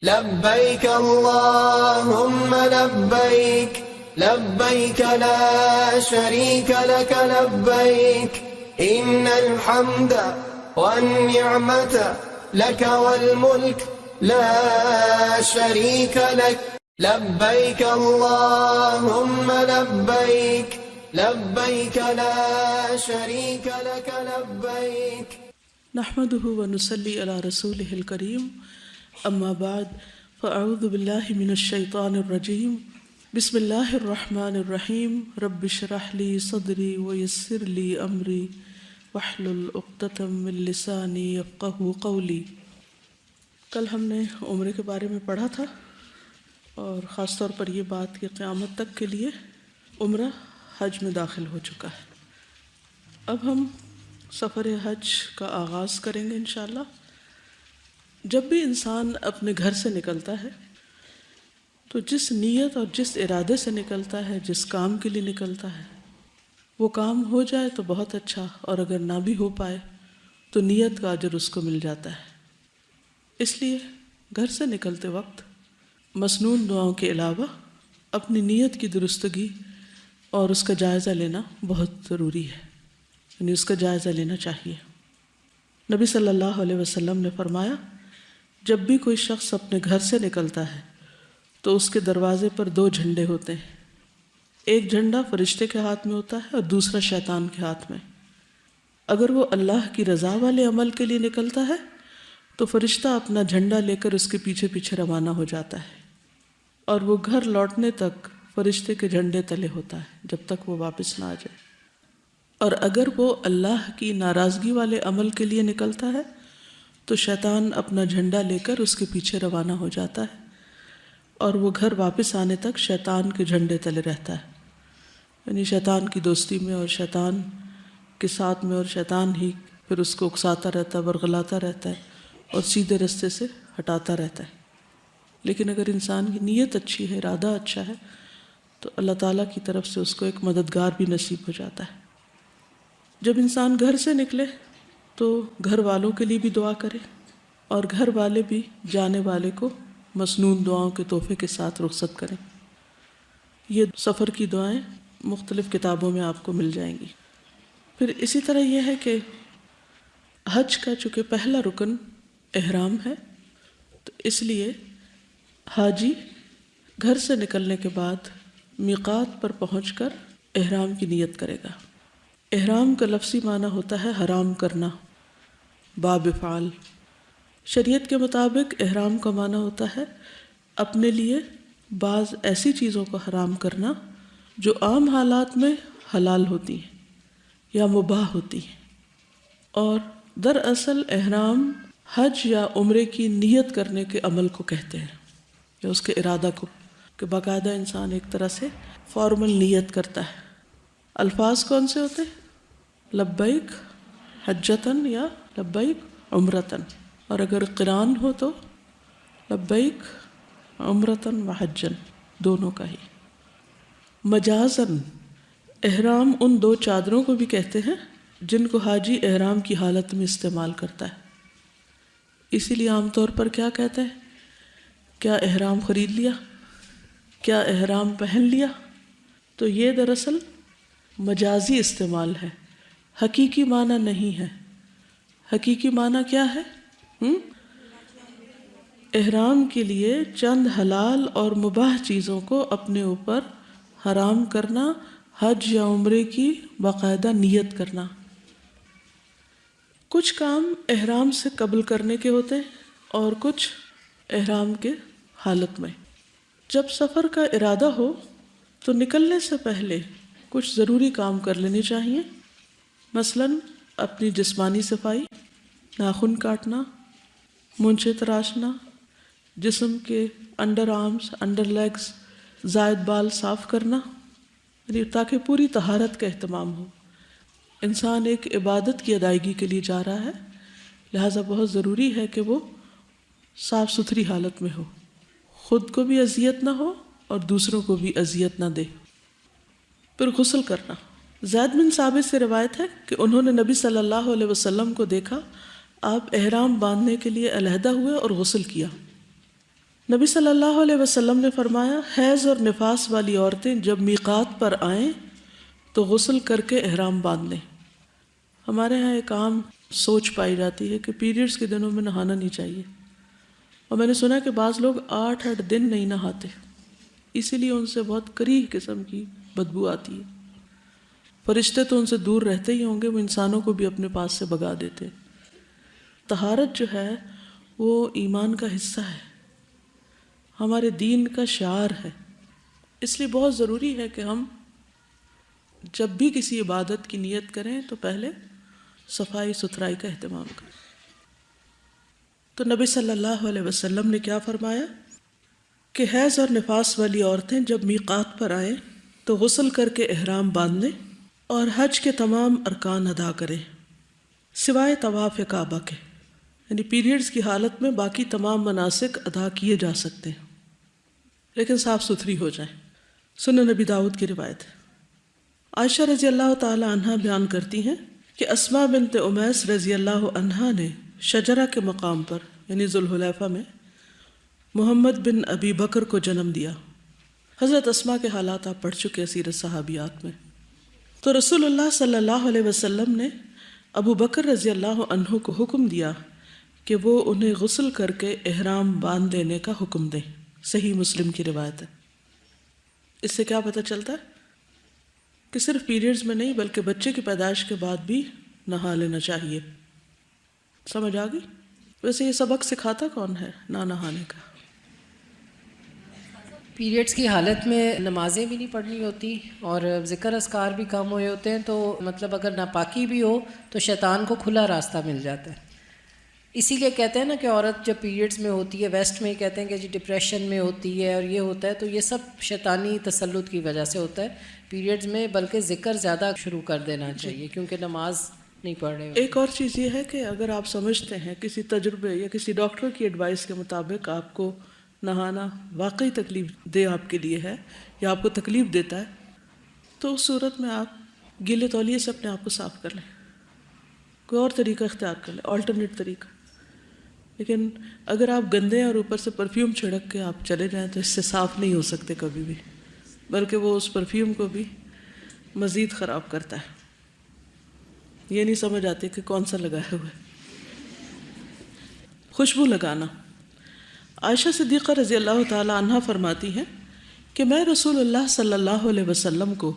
لبيك اللهم لبيك لبيك لا شريك لك لبيك إن الحمد والنعمة لك والملك لا شريك لك لبيك اللهم لبيك لبيك لا شريك لك لبيك نحمده ونصلي على رسوله الكريم اما بعد فاعوذ باللہ من الشیطان الرجیم بسم اللہ الرحمن الرحیم رب اشرح لی صدری ویسر لی امری واحلل عقدۃ من لسانی یفقہوا قولی۔ کل ہم نے عمرے کے بارے میں پڑھا تھا اور خاص طور پر یہ بات کہ قیامت تک کے لیے عمرہ حج میں داخل ہو چکا ہے۔ اب ہم سفر حج کا آغاز کریں گے انشاءاللہ۔ جب بھی انسان اپنے گھر سے نکلتا ہے تو جس نیت اور جس ارادے سے نکلتا ہے، جس کام کے لیے نکلتا ہے، وہ کام ہو جائے تو بہت اچھا، اور اگر نہ بھی ہو پائے تو نیت کا اجر اس کو مل جاتا ہے۔ اس لیے گھر سے نکلتے وقت مسنون دعاؤں کے علاوہ اپنی نیت کی درستگی اور اس کا جائزہ لینا بہت ضروری ہے، یعنی اس کا جائزہ لینا چاہیے۔ نبی صلی اللہ علیہ وسلم نے فرمایا، جب بھی کوئی شخص اپنے گھر سے نکلتا ہے تو اس کے دروازے پر 2 جھنڈے ہوتے ہیں، ایک جھنڈا فرشتے کے ہاتھ میں ہوتا ہے اور دوسرا شیطان کے ہاتھ میں۔ اگر وہ اللہ کی رضا والے عمل کے لیے نکلتا ہے تو فرشتہ اپنا جھنڈا لے کر اس کے پیچھے پیچھے روانہ ہو جاتا ہے، اور وہ گھر لوٹنے تک فرشتے کے جھنڈے تلے ہوتا ہے جب تک وہ واپس نہ آ جائے۔ اور اگر وہ اللہ کی ناراضگی والے عمل کے لیے نکلتا ہے تو شیطان اپنا جھنڈا لے کر اس کے پیچھے روانہ ہو جاتا ہے، اور وہ گھر واپس آنے تک شیطان کے جھنڈے تلے رہتا ہے، یعنی شیطان کی دوستی میں اور شیطان کے ساتھ میں، اور شیطان ہی پھر اس کو اکساتا رہتا ہے، ورغلاتا رہتا ہے اور سیدھے رستے سے ہٹاتا رہتا ہے۔ لیکن اگر انسان کی نیت اچھی ہے، ارادہ اچھا ہے، تو اللہ تعالیٰ کی طرف سے اس کو ایک مددگار بھی نصیب ہو جاتا ہے۔ جب انسان گھر سے نکلے تو گھر والوں کے لیے بھی دعا کرے، اور گھر والے بھی جانے والے کو مسنون دعاؤں کے تحفے کے ساتھ رخصت کریں۔ یہ سفر کی دعائیں مختلف کتابوں میں آپ کو مل جائیں گی۔ پھر اسی طرح یہ ہے کہ حج کا چونکہ پہلا رکن احرام ہے، تو اس لیے حاجی گھر سے نکلنے کے بعد میقات پر پہنچ کر احرام کی نیت کرے گا۔ احرام کا لفظی معنی ہوتا ہے حرام کرنا، باب فعل۔ شریعت کے مطابق احرام کا معنی ہوتا ہے اپنے لیے بعض ایسی چیزوں کو حرام کرنا جو عام حالات میں حلال ہوتی ہیں یا مباح ہوتی ہیں، اور دراصل احرام حج یا عمرے کی نیت کرنے کے عمل کو کہتے ہیں، یا اس کے ارادہ کو، کہ باقاعدہ انسان ایک طرح سے فارمل نیت کرتا ہے۔ الفاظ کون سے ہوتے ہیں؟ لبیک حجتن یا لبیک عمرتن، اور اگر قران ہو تو لبیک عمرتن و حجن، دونوں کا ہی۔ مجازن احرام ان 2 چادروں کو بھی کہتے ہیں جن کو حاجی احرام کی حالت میں استعمال کرتا ہے۔ اسی لیے عام طور پر کیا کہتے ہیں؟ کیا احرام خرید لیا؟ کیا احرام پہن لیا؟ تو یہ دراصل مجازی استعمال ہے، حقیقی معنی نہیں ہے۔ حقیقی معنی کیا ہے؟ احرام کے لیے چند حلال اور مباح چیزوں کو اپنے اوپر حرام کرنا، حج یا عمرے کی باقاعدہ نیت کرنا۔ کچھ کام احرام سے قبل کرنے کے ہوتے ہیں اور کچھ احرام کے حالت میں۔ جب سفر کا ارادہ ہو تو نکلنے سے پہلے کچھ ضروری کام کر لینے چاہیے، مثلاً اپنی جسمانی صفائی، ناخن کاٹنا، مونچھیں تراشنا، جسم کے انڈر آرمز، انڈر لیگز، زائد بال صاف کرنا، تاکہ پوری طہارت کا اہتمام ہو۔ انسان ایک عبادت کی ادائیگی کے لیے جا رہا ہے، لہٰذا بہت ضروری ہے کہ وہ صاف ستھری حالت میں ہو، خود کو بھی اذیت نہ ہو اور دوسروں کو بھی اذیت نہ دے۔ پھر غسل کرنا۔ زید بن ثابت سے روایت ہے کہ انہوں نے نبی صلی اللہ علیہ وسلم کو دیکھا، آپ احرام باندھنے کے لیے علیحدہ ہوئے اور غسل کیا۔ نبی صلی اللہ علیہ وسلم نے فرمایا حیض اور نفاس والی عورتیں جب میقات پر آئیں تو غسل کر کے احرام باندھ لیں۔ ہمارے ہاں ایک عام سوچ پائی جاتی ہے کہ پیریڈز کے دنوں میں نہانا نہیں چاہیے، اور میں نے سنا کہ بعض لوگ 8 دن نہیں نہاتے، اسی لیے ان سے بہت کریہ قسم کی بدبو آتی ہے۔ فرشتے تو ان سے دور رہتے ہی ہوں گے، وہ انسانوں کو بھی اپنے پاس سے بھگا دیتے۔ طہارت جو ہے وہ ایمان کا حصہ ہے، ہمارے دین کا شعار ہے، اس لیے بہت ضروری ہے کہ ہم جب بھی کسی عبادت کی نیت کریں تو پہلے صفائی ستھرائی کا اہتمام کریں۔ تو نبی صلی اللہ علیہ وسلم نے کیا فرمایا کہ حیض اور نفاس والی عورتیں جب میقات پر آئیں تو غسل کر کے احرام باندھ لیں اور حج کے تمام ارکان ادا کریں سوائے طواف کعبہ کے، یعنی پیریڈز کی حالت میں باقی تمام مناسک ادا کیے جا سکتے ہیں لیکن صاف ستھری ہو جائیں۔ سنن نبی داؤد کی روایت ہے۔ عائشہ رضی اللہ تعالی عنہا بیان کرتی ہیں کہ اسماء بنت امیس رضی اللہ عنہا نے شجرہ کے مقام پر یعنی ذوالحلیفہ میں محمد بن ابی بکر کو جنم دیا۔ حضرت اسماء کے حالات آپ پڑھ چکے ہیں سیرت صحابیات میں۔ تو رسول اللہ صلی اللہ علیہ وسلم نے ابو بکر رضی اللہ عنہ کو حکم دیا کہ وہ انہیں غسل کر کے احرام باندھ دینے کا حکم دیں۔ صحیح مسلم کی روایت ہے۔ اس سے کیا پتہ چلتا ہے کہ صرف پیریڈز میں نہیں بلکہ بچے کی پیدائش کے بعد بھی نہا لینا چاہیے۔ سمجھ آ گئی؟ ویسے یہ سبق سکھاتا کون ہے نہ نہانے کا؟ پیریڈز کی حالت میں نمازیں بھی نہیں پڑھنی ہوتی اور ذکر اذکار بھی کم ہوئے ہوتے ہیں، تو مطلب اگر ناپاکی بھی ہو تو شیطان کو کھلا راستہ مل جاتا ہے۔ اسی لیے کہتے ہیں نا کہ عورت جب پیریڈز میں ہوتی ہے، ویسٹ میں کہتے ہیں کہ جی ڈپریشن میں ہوتی ہے اور یہ ہوتا ہے، تو یہ سب شیطانی تسلط کی وجہ سے ہوتا ہے پیریڈز میں، بلکہ ذکر زیادہ شروع کر دینا چاہیے کیونکہ نماز نہیں پڑھ رہے ہوتے۔ ایک اور چیز یہ ہے کہ اگر آپ سمجھتے ہیں کسی تجربے یا کسی ڈاکٹر کی ایڈوائس کے مطابق آپ کو نہانا واقعی تکلیف دہ آپ کے لیے ہے یا آپ کو تکلیف دیتا ہے، تو اس صورت میں آپ گیلے تولیے سے اپنے آپ کو صاف کر لیں، کوئی اور طریقہ اختیار کر لیں، آلٹرنیٹ طریقہ۔ لیکن اگر آپ گندے اور اوپر سے پرفیوم چھڑک کے آپ چلے جائیں تو اس سے صاف نہیں ہو سکتے کبھی بھی، بلکہ وہ اس پرفیوم کو بھی مزید خراب کرتا ہے۔ یہ نہیں سمجھ آتی کہ کون سا لگایا ہوا ہے۔ خوشبو لگانا۔ عائشہ صدیقہ رضی اللہ تعالی عنہا فرماتی ہیں کہ میں رسول اللہ صلی اللہ علیہ وسلم کو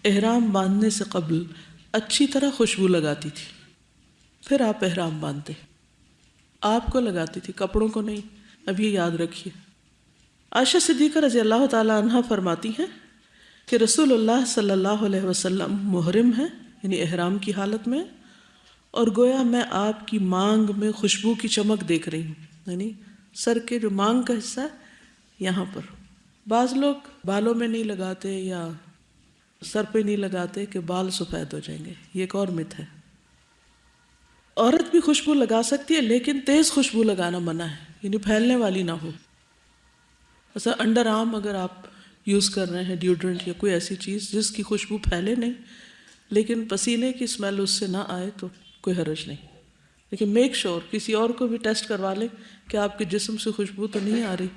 احرام باندھنے سے قبل اچھی طرح خوشبو لگاتی تھی، پھر آپ احرام باندھتے، آپ کو لگاتی تھی، کپڑوں کو نہیں۔ اب یہ یاد رکھیے۔ عائشہ صدیقہ رضی اللہ تعالی عنہا فرماتی ہیں کہ رسول اللہ صلی اللہ علیہ وسلم محرم ہیں، یعنی احرام کی حالت میں، اور گویا میں آپ کی مانگ میں خوشبو کی چمک دیکھ رہی ہوں، یعنی سر کے جو مانگ کا حصہ ہے یہاں پر۔ بعض لوگ بالوں میں نہیں لگاتے یا سر پہ نہیں لگاتے کہ بال سفید ہو جائیں گے، یہ ایک اور مت ہے۔ عورت بھی خوشبو لگا سکتی ہے لیکن تیز خوشبو لگانا منع ہے، یعنی پھیلنے والی نہ ہو۔ ایسا انڈر آرم اگر آپ یوز کر رہے ہیں ڈیوڈرنٹ یا کوئی ایسی چیز جس کی خوشبو پھیلے نہیں لیکن پسینے کی اسمیل اس سے نہ آئے تو کوئی حرج نہیں، لیکن میک شور کسی اور کو بھی ٹیسٹ کروا لیں کہ آپ کے جسم سے خوشبو تو نہیں آ رہی،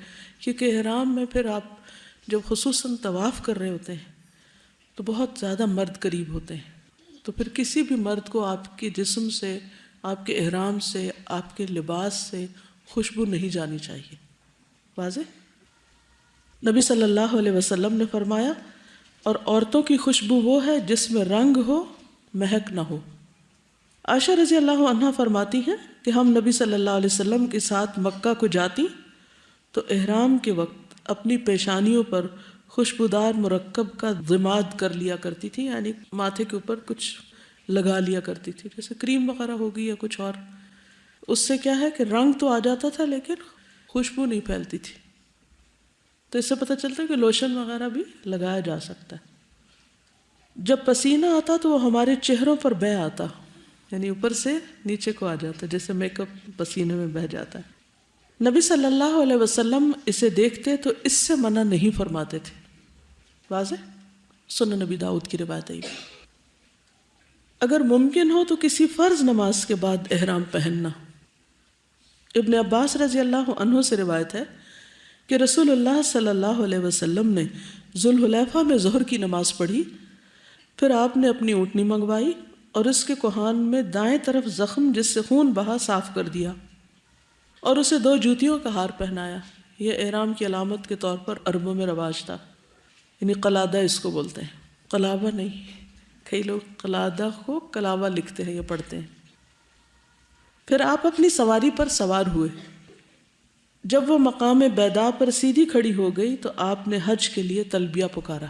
کیونکہ احرام میں پھر آپ جب خصوصاً طواف کر رہے ہوتے ہیں تو بہت زیادہ مرد قریب ہوتے ہیں، تو پھر کسی بھی مرد کو آپ کے جسم سے، آپ کے احرام سے، آپ کے لباس سے خوشبو نہیں جانی چاہیے۔ واضح؟ نبی صلی اللہ علیہ وسلم نے فرمایا اور عورتوں کی خوشبو وہ ہے جس میں رنگ ہو مہک نہ ہو۔ عائشہ رضی اللہ عنہا فرماتی ہیں کہ ہم نبی صلی اللہ علیہ وسلم کے ساتھ مکہ کو جاتی تو احرام کے وقت اپنی پیشانیوں پر خوشبودار مرکب کا ضماد کر لیا کرتی تھی، یعنی ماتھے کے اوپر کچھ لگا لیا کرتی تھی، جیسے کریم وغیرہ ہوگی یا کچھ اور۔ اس سے کیا ہے کہ رنگ تو آ جاتا تھا لیکن خوشبو نہیں پھیلتی تھی۔ تو اس سے پتہ چلتا ہے کہ لوشن وغیرہ بھی لگایا جا سکتا ہے۔ جب پسینہ آتا تو وہ ہمارے چہروں پر بہہ آتا، یعنی اوپر سے نیچے کو آ جاتا، جیسے میک اپ پسینے میں بہہ جاتا ہے۔ نبی صلی اللہ علیہ وسلم اسے دیکھتے تو اس سے منع نہیں فرماتے تھے۔ واضح؟ سنن نبی داؤد کی روایت ہے۔ اگر ممکن ہو تو کسی فرض نماز کے بعد احرام پہننا۔ ابن عباس رضی اللہ عنہ سے روایت ہے کہ رسول اللہ صلی اللہ علیہ وسلم نے ذوالحلیفہ میں ظہر کی نماز پڑھی، پھر آپ نے اپنی اونٹنی منگوائی اور اس کے کوہان میں دائیں طرف زخم جس سے خون بہا صاف کر دیا اور اسے 2 جوتیوں کا ہار پہنایا۔ یہ احرام کی علامت کے طور پر عربوں میں رواج تھا، یعنی قلادہ اس کو بولتے ہیں، قلابہ نہیں۔ کئی لوگ قلادہ کو کلابہ لکھتے ہیں یا پڑھتے ہیں۔ پھر آپ اپنی سواری پر سوار ہوئے۔ جب وہ مقام بیدا پر سیدھی کھڑی ہو گئی تو آپ نے حج کے لیے تلبیہ پکارا۔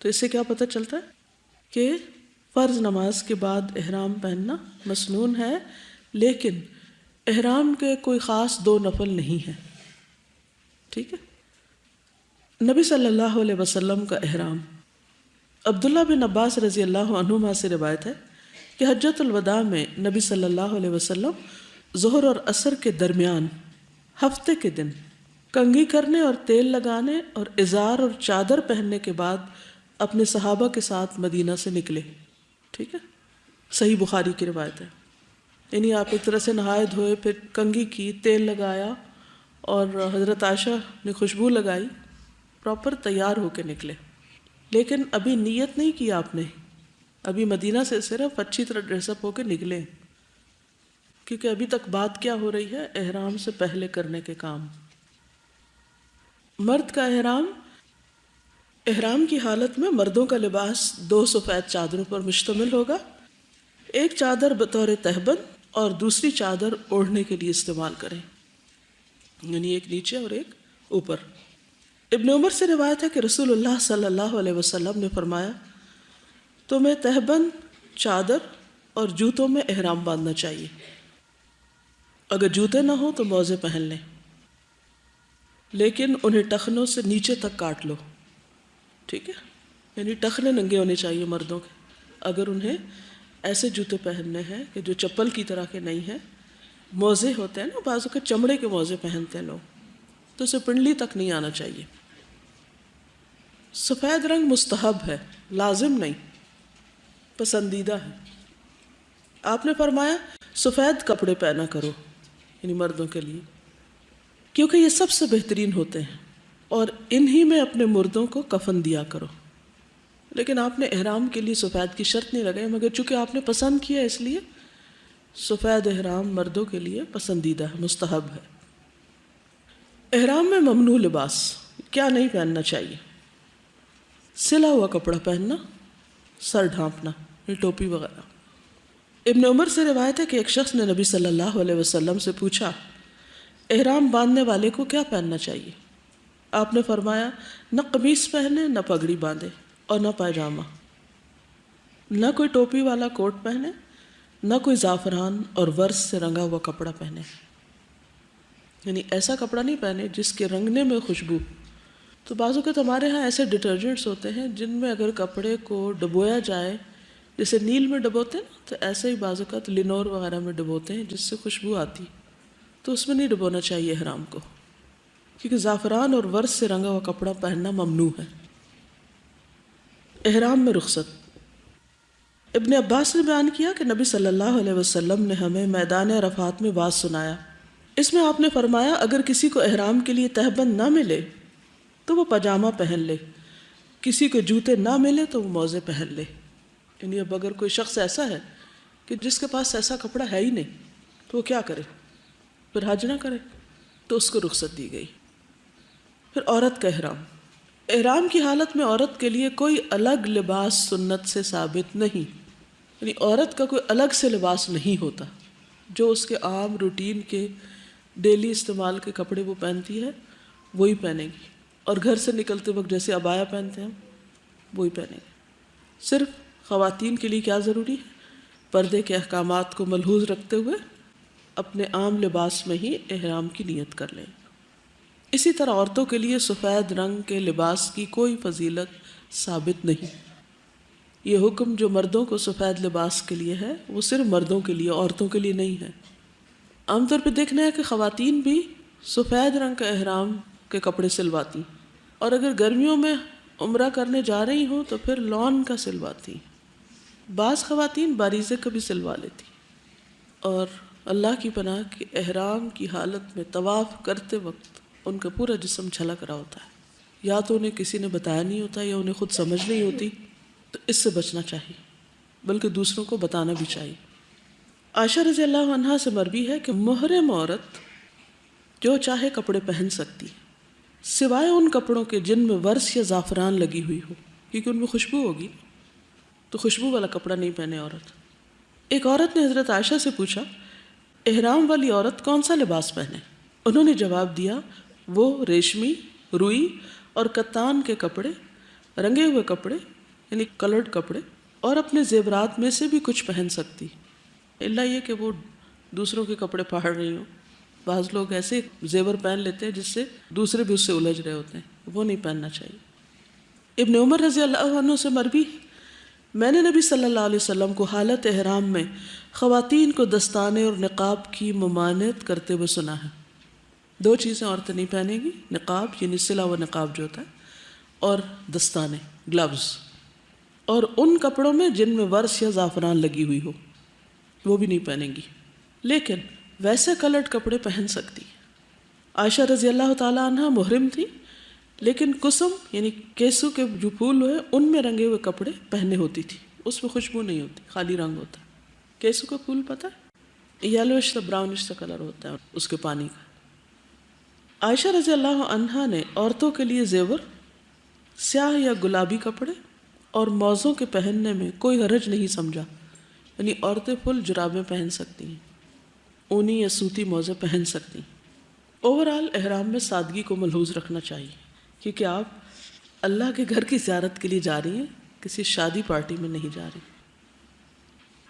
تو اس سے کیا پتہ چلتا ہے کہ فرض نماز کے بعد احرام پہننا مسنون ہے، لیکن احرام کے کوئی خاص 2 نفل نہیں ہیں، ٹھیک ہے۔ نبی صلی اللہ علیہ وسلم کا احرام، عبداللہ بن عباس رضی اللہ عنہما سے روایت ہے کہ حجۃ الوداع میں نبی صلی اللہ علیہ وسلم ظہر اور عصر کے درمیان ہفتے کے دن کنگھی کرنے اور تیل لگانے اور ازار اور چادر پہننے کے بعد اپنے صحابہ کے ساتھ مدینہ سے نکلے، ٹھیک ہے۔ صحیح بخاری کی روایت ہے، یعنی آپ ایک طرح سے نہائے دھوئے، پھر کنگھی کی، تیل لگایا اور حضرت عائشہ نے خوشبو لگائی، پراپر تیار ہو کے نکلے۔ لیکن ابھی نیت نہیں کی آپ نے، ابھی مدینہ سے صرف اچھی طرح ڈریس اپ ہو کے نکلے، کیونکہ ابھی تک بات کیا ہو رہی ہے؟ احرام سے پہلے کرنے کے کام۔ مرد کا احرام کی حالت میں مردوں کا لباس 2 سفید چادروں پر مشتمل ہوگا، ایک چادر بطور تہبند اور دوسری چادر اوڑھنے کے لیے استعمال کریں، یعنی ایک نیچے اور ایک اوپر۔ ابن عمر سے روایت ہے کہ رسول اللہ صلی اللہ علیہ وسلم نے فرمایا، تمہیں تہبند، چادر اور جوتوں میں احرام باندھنا چاہیے، اگر جوتے نہ ہوں تو موزے پہن لیں، لیکن انہیں ٹخنوں سے نیچے تک کاٹ لو، ٹھیک ہے، یعنی ٹخنے ننگے ہونے چاہیے مردوں کے۔ اگر انہیں ایسے جوتے پہننے ہیں کہ جو چپل کی طرح کے نہیں ہیں، موزے ہوتے ہیں نا، بعضوں کے چمڑے کے موزے پہنتے ہیں لوگ، تو اسے پنڈلی تک نہیں آنا چاہیے۔ سفید رنگ مستحب ہے، لازم نہیں، پسندیدہ ہے۔ آپ نے فرمایا سفید کپڑے پہنا کرو، یعنی مردوں کے لیے، کیونکہ یہ سب سے بہترین ہوتے ہیں، اور انہی میں اپنے مردوں کو کفن دیا کرو۔ لیکن آپ نے احرام کے لیے سفید کی شرط نہیں لگائی، مگر چونکہ آپ نے پسند کیا اس لیے سفید احرام مردوں کے لیے پسندیدہ ہے، مستحب ہے۔ احرام میں ممنوع لباس کیا نہیں پہننا چاہیے؟ سلا ہوا کپڑا پہننا، سر ڈھانپنا، ٹوپی وغیرہ۔ ابن عمر سے روایت ہے کہ ایک شخص نے نبی صلی اللہ علیہ وسلم سے پوچھا، احرام باندھنے والے کو کیا پہننا چاہیے؟ آپ نے فرمایا، نہ قمیص پہنے، نہ پگڑی باندھے اور نہ پائجامہ، نہ کوئی ٹوپی والا کوٹ پہنے، نہ کوئی زعفران اور ورس سے رنگا ہوا کپڑا پہنے، یعنی ایسا کپڑا نہیں پہنے جس کے رنگنے میں خوشبو۔ تو بعض اوقات ہمارے ہاں ایسے ڈٹرجنٹس ہوتے ہیں جن میں اگر کپڑے کو ڈبویا جائے، جیسے نیل میں ڈبوتے ہیں نا، تو ایسے ہی بعض اوقات لینور وغیرہ میں ڈبوتے ہیں جس سے خوشبو آتی، تو اس میں نہیں ڈبونا چاہیے احرام کو، کیونکہ زعفران اور ورس سے رنگا ہوا کپڑا پہننا ممنوع ہے۔ احرام میں رخصت، ابن عباس نے بیان کیا کہ نبی صلی اللہ علیہ وسلم نے ہمیں میدان عرفات میں واعظ سنایا۔ اس میں آپ نے فرمایا، اگر کسی کو احرام کے لیے تہبند نہ ملے تو وہ پاجامہ پہن لے، کسی کو جوتے نہ ملے تو وہ موزے پہن لے۔ یعنی اب اگر کوئی شخص ایسا ہے کہ جس کے پاس ایسا کپڑا ہے ہی نہیں تو وہ کیا کرے؟ پھر حج نہ کرے، تو اس کو رخصت دی گئی۔ پھر عورت کا احرام، احرام کی حالت میں عورت کے لیے کوئی الگ لباس سنت سے ثابت نہیں، یعنی عورت کا کوئی الگ سے لباس نہیں ہوتا، جو اس کے عام روٹین کے ڈیلی استعمال کے کپڑے وہ پہنتی ہے وہی پہنے گی، اور گھر سے نکلتے وقت جیسے عبایا پہنتے ہیں وہی پہنے گی۔ صرف خواتین کے لیے کیا ضروری ہے؟ پردے کے احکامات کو ملحوظ رکھتے ہوئے اپنے عام لباس میں ہی احرام کی نیت کر لیں۔ اسی طرح عورتوں کے لیے سفید رنگ کے لباس کی کوئی فضیلت ثابت نہیں۔ یہ حکم جو مردوں کو سفید لباس کے لیے ہے وہ صرف مردوں کے لیے، عورتوں کے لیے نہیں ہے۔ عام طور پہ دیکھنا ہے کہ خواتین بھی سفید رنگ کا احرام کے کپڑے سلواتی، اور اگر گرمیوں میں عمرہ کرنے جا رہی ہوں تو پھر لون کا سلواتی، بعض خواتین باریزے کا بھی سلوا لیتی۔ اور اللہ کی پناہ کہ احرام کی حالت میں طواف کرتے وقت ان کا پورا جسم جھلک رہا ہوتا ہے، یا تو انہیں کسی نے بتایا نہیں ہوتا یا انہیں خود سمجھ نہیں ہوتی، تو اس سے بچنا چاہیے، بلکہ دوسروں کو بتانا بھی چاہیے۔ عائشہ رضی اللہ عنہا سے مروی ہے کہ محرم عورت جو چاہے کپڑے پہن سکتی سوائے ان کپڑوں کے جن میں ورس یا زعفران لگی ہوئی ہو، کیونکہ ان میں خوشبو ہوگی، تو خوشبو والا کپڑا نہیں پہنے عورت۔ ایک عورت نے حضرت عائشہ سے پوچھا احرام والی عورت کون سا لباس پہنے؟ انہوں نے جواب دیا وہ ریشمی، روئی اور کتان کے کپڑے، رنگے ہوئے کپڑے یعنی کلرڈ کپڑے، اور اپنے زیورات میں سے بھی کچھ پہن سکتی، الا یہ کہ وہ دوسروں کے کپڑے پھاڑ رہی ہوں۔ بعض لوگ ایسے زیور پہن لیتے ہیں جس سے دوسرے بھی اس سے الجھ رہے ہوتے ہیں، وہ نہیں پہننا چاہیے۔ ابن عمر رضی اللہ عنہ سے مروی میں نے نبی صلی اللہ علیہ وسلم کو حالت احرام میں خواتین کو دستانے اور نقاب کی ممانعت کرتے ہوئے سنا ہے۔ دو چیزیں عورتیں نہیں پہنیں گی، نقاب یعنی سلا و نقاب جو ہوتا ہے، اور دستانے گلوز، اور ان کپڑوں میں جن میں ورس یا زعفران لگی ہوئی ہو وہ بھی نہیں پہنیں گی، لیکن ویسے کلرڈ کپڑے پہن سکتی۔ عائشہ رضی اللہ تعالی عنہ محرم تھی، لیکن کسم یعنی کیسو کے جو پھول ہوئے ان میں رنگے ہوئے کپڑے پہننے ہوتی تھی، اس میں خوشبو نہیں ہوتی، خالی رنگ ہوتا ہے۔ کیسو کا پھول پتہ ہے، یلوش سا براؤنش سا کلر ہوتا ہے اس کے پانی کا۔ عائشہ رضی اللہ عنہا نے عورتوں کے لیے زیور، سیاہ یا گلابی کپڑے اور موزوں کے پہننے میں کوئی حرج نہیں سمجھا، یعنی عورتیں فل جرابیں پہن سکتی ہیں، اونی یا سوتی موزے پہن سکتی ہیں۔ اوورآل احرام میں سادگی کو ملحوظ رکھنا چاہیے، کیونکہ آپ اللہ کے گھر کی زیارت کے لیے جا رہی ہیں، کسی شادی پارٹی میں نہیں جا رہی۔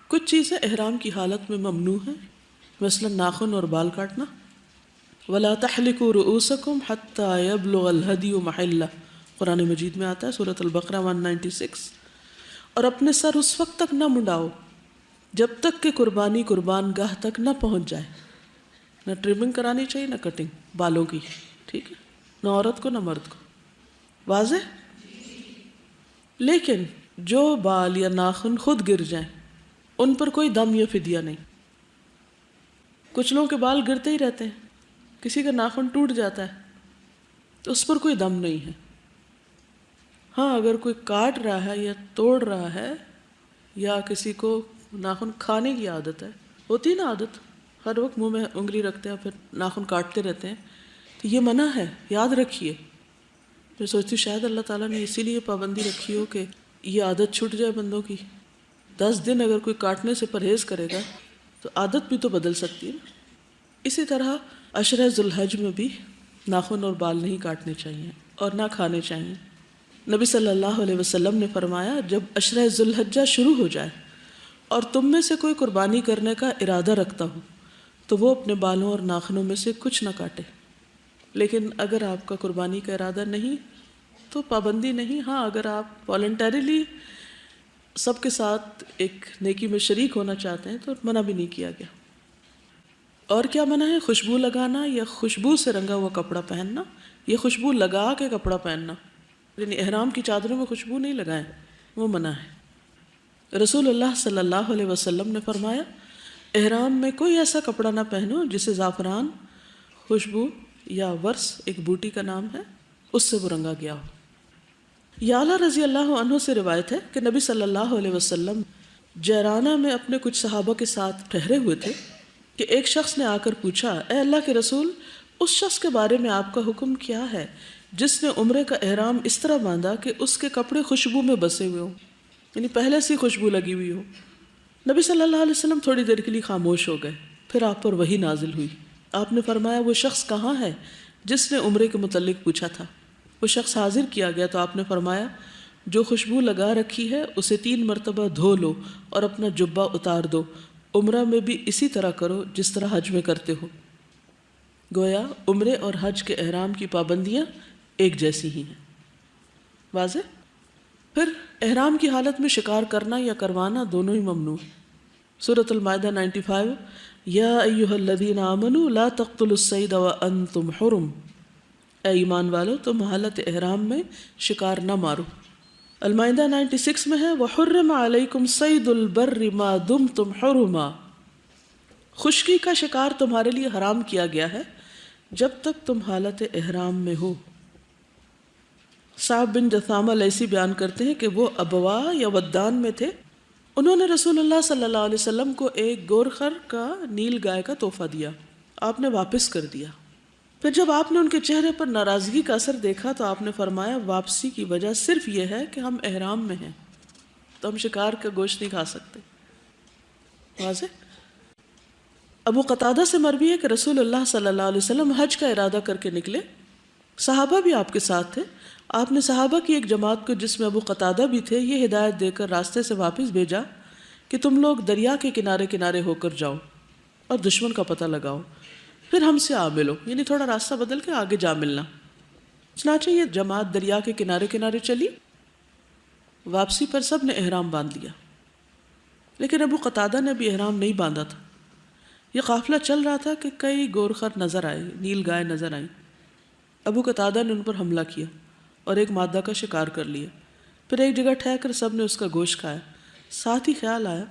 کچھ چیزیں احرام کی حالت میں ممنوع ہیں، مثلا ناخن اور بال کاٹنا۔ وَلَا تَحْلِقُوا رُؤُوسَكُمْ حَتَّى يَبْلُغَ الْهَدْيُ مَحِلَّهُ، قرآن مجید میں آتا ہے، سورۃ البقرہ 196۔ اور اپنے سر اس وقت تک نہ منڈاؤ جب تک کہ قربانی قربان گاہ تک نہ پہنچ جائے۔ نہ ٹرمنگ کرانی چاہیے نہ کٹنگ بالوں کی، ٹھیک ہے، نہ عورت کو نہ مرد کو، واضح؟ لیکن جو بال یا ناخن خود گر جائیں ان پر کوئی دم یا فدیہ نہیں۔ کچھ لوگوں کے بال گرتے ہی رہتے ہیں، کسی کا ناخن ٹوٹ جاتا ہے تو اس پر کوئی دم نہیں ہے۔ ہاں اگر کوئی کاٹ رہا ہے یا توڑ رہا ہے یا کسی کو ناخن کھانے کی عادت ہے، ہوتی نا عادت، ہر وقت منہ میں انگلی رکھتے ہیں پھر ناخن کاٹتے رہتے ہیں، تو یہ منع ہے، یاد رکھیے۔ میں سوچتی ہوں شاید اللہ تعالیٰ نے اسی لیے پابندی رکھی ہو کہ یہ عادت چھوٹ جائے بندوں کی۔ 10 دن اگر کوئی کاٹنے سے پرہیز کرے گا تو عادت بھی تو بدل سکتی ہے نا۔ اسی طرح عشرہ ذی الحج میں بھی ناخن اور بال نہیں کاٹنے چاہیے اور نہ کھانے چاہیے۔ نبی صلی اللہ علیہ وسلم نے فرمایا جب عشرہ ذی الحجہ شروع ہو جائے اور تم میں سے کوئی قربانی کرنے کا ارادہ رکھتا ہو تو وہ اپنے بالوں اور ناخنوں میں سے کچھ نہ کاٹے۔ لیکن اگر آپ کا قربانی کا ارادہ نہیں تو پابندی نہیں، ہاں اگر آپ والنٹریلی سب کے ساتھ ایک نیکی میں شریک ہونا چاہتے ہیں تو منع بھی نہیں کیا گیا۔ اور کیا منع ہے؟ خوشبو لگانا یا خوشبو سے رنگا ہوا کپڑا پہننا، یا خوشبو لگا کے کپڑا پہننا، یعنی احرام کی چادروں میں خوشبو نہیں لگائیں، وہ منع ہے۔ رسول اللہ صلی اللہ علیہ وسلم نے فرمایا احرام میں کوئی ایسا کپڑا نہ پہنو جسے زعفران، خوشبو یا ورس ایک بوٹی کا نام ہے اس سے وہ رنگا گیا ہو۔ یعلا رضی اللہ عنہ سے روایت ہے کہ نبی صلی اللہ علیہ وسلم جیرانہ میں اپنے کچھ صحابہ کے ساتھ ٹھہرے ہوئے تھے کہ ایک شخص نے آ کر پوچھا اے اللہ کے رسول، اس شخص کے بارے میں آپ کا حکم کیا ہے جس نے عمرے کا احرام اس طرح باندھا کہ اس کے کپڑے خوشبو میں بسے ہوئے ہوں، یعنی پہلے سے خوشبو لگی ہوئی ہو۔ نبی صلی اللہ علیہ وسلم تھوڑی دیر کے لیے خاموش ہو گئے، پھر آپ پر وحی نازل ہوئی۔ آپ نے فرمایا وہ شخص کہاں ہے جس نے عمرے کے متعلق پوچھا تھا؟ وہ شخص حاضر کیا گیا تو آپ نے فرمایا جو خوشبو لگا رکھی ہے اسے 3 مرتبہ دھو لو اور اپنا جبہ اتار دو، عمرہ میں بھی اسی طرح کرو جس طرح حج میں کرتے ہو۔ گویا عمرے اور حج کے احرام کی پابندیاں ایک جیسی ہی ہیں، واضح؟ پھر احرام کی حالت میں شکار کرنا یا کروانا دونوں ہی ممنوع ہیں۔ سورۃ المائدہ 95 یا ایھا الذین آمنوا لا تقتلوا الصید وانتم حرم، اے ایمان والو تم حالت احرام میں شکار نہ مارو۔ المائدہ 96 میں ہے وحرم علیکم صید البر ما دمتم حرما، خشکی کا شکار تمہارے لیے حرام کیا گیا ہے جب تک تم حالت احرام میں ہو. صعب بن جثامہ لیثی بیان کرتے ہیں کہ وہ ابوا یا ودان میں تھے. انہوں نے رسول اللہ صلی اللہ علیہ وسلم کو ایک گورخر کا نیل گائے کا تحفہ دیا. آپ نے واپس کر دیا. پھر جب آپ نے ان کے چہرے پر ناراضگی کا اثر دیکھا تو آپ نے فرمایا واپسی کی وجہ صرف یہ ہے کہ ہم احرام میں ہیں تو ہم شکار کا گوشت نہیں کھا سکتے. واضح. ابو قتادہ سے مروی ہے کہ رسول اللہ صلی اللہ علیہ وسلم حج کا ارادہ کر کے نکلے. صحابہ بھی آپ کے ساتھ تھے. آپ نے صحابہ کی ایک جماعت کو جس میں ابو قتادہ بھی تھے یہ ہدایت دے کر راستے سے واپس بھیجا کہ تم لوگ دریا کے کنارے کنارے ہو کر جاؤ اور دشمن کا پتہ لگاؤ، پھر ہم سے آ ملو، یعنی تھوڑا راستہ بدل کے آگے جا ملنا. چنانچہ یہ جماعت دریا کے کنارے کنارے چلی. واپسی پر سب نے احرام باندھ لیا، لیکن ابو قتادہ نے بھی احرام نہیں باندھا تھا. یہ قافلہ چل رہا تھا کہ کئی گورخر نظر آئے، نیل گائے نظر آئیں. ابو قتادہ نے ان پر حملہ کیا اور ایک مادہ کا شکار کر لیا. پھر ایک جگہ ٹھہر کر سب نے اس کا گوشت کھایا. ساتھ ہی خیال آیا